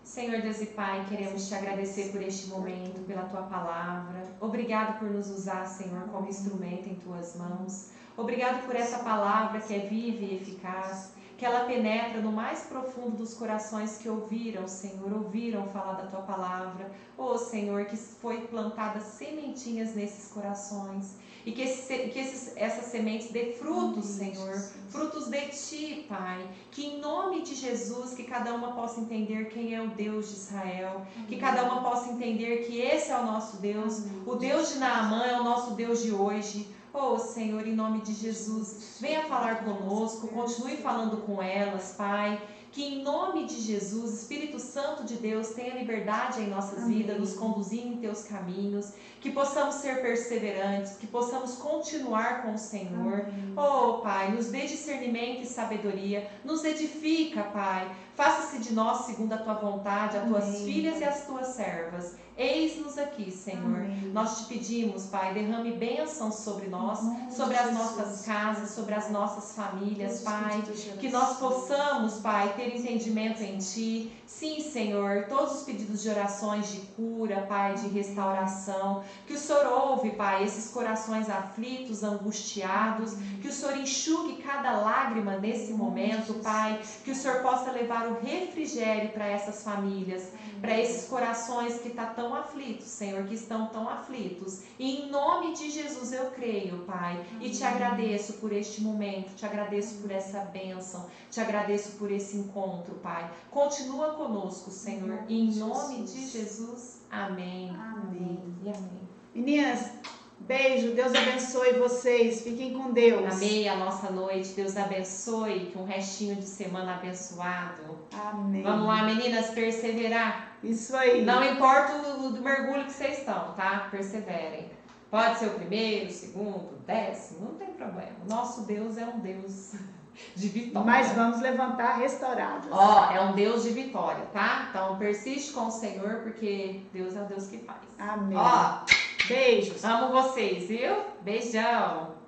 Senhor Deus e Pai, queremos te agradecer por este momento, pela tua palavra. Obrigado por nos usar, Senhor, como instrumento em tuas mãos. Obrigado por essa palavra que é viva e eficaz, que ela penetra no mais profundo dos corações que ouviram, Senhor, ouviram falar da tua palavra. Oh, Senhor, que foi plantada sementinhas nesses corações. E que essas sementes dê frutos, Senhor, frutos de Ti, Pai. Que em nome de Jesus, que cada uma possa entender quem é o Deus de Israel. Que cada uma possa entender que esse é o nosso Deus. O Deus de Naamã é o nosso Deus de hoje. Oh, Senhor, em nome de Jesus, venha falar conosco, continue falando com elas, Pai. Que em nome de Jesus, Espírito Santo de Deus, tenha liberdade em nossas vidas, nos conduzir em teus caminhos, que possamos ser perseverantes, que possamos continuar com o Senhor. Oh, Pai, nos dê discernimento e sabedoria, nos edifica, Pai. Faça-se de nós segundo a tua vontade, as tuas filhas e as tuas servas. Eis-nos aqui, Senhor. Nós te pedimos, Pai, derrame bênçãos sobre nós, sobre as nossas casas, sobre as nossas famílias, Pai. Que nós possamos, Pai, ter entendimento em Ti. Sim, Senhor, todos os pedidos de orações de cura, Pai, de restauração. Que o Senhor ouve, Pai, esses corações aflitos, angustiados. Que o Senhor enxugue cada lágrima nesse momento, Pai. Que o Senhor possa levar o refrigério para essas famílias, para esses corações que estão tão aflitos, Senhor, que estão tão aflitos. E em nome de Jesus eu creio, Pai, e te agradeço por este momento, te agradeço por essa bênção, te agradeço por esse encontro, Pai. Continua conosco, Senhor, e em nome de Jesus, amém. Amém. E amém. Meninas, beijo, Deus abençoe vocês, fiquem com Deus. Amei a nossa noite, Deus abençoe, que um restinho de semana abençoado. Amém. Vamos lá, meninas, perseverar. Isso aí. Não importa o mergulho que vocês estão, tá? Perseverem. Pode ser o primeiro, o segundo, o 10º, não tem problema. Nosso Deus é um Deus de vitória. Mas vamos levantar restaurados. Ó, é um Deus de vitória, tá? Então persiste com o Senhor, porque Deus é o Deus que faz. Amém. Ó, Beijos. amo vocês, viu? Beijão.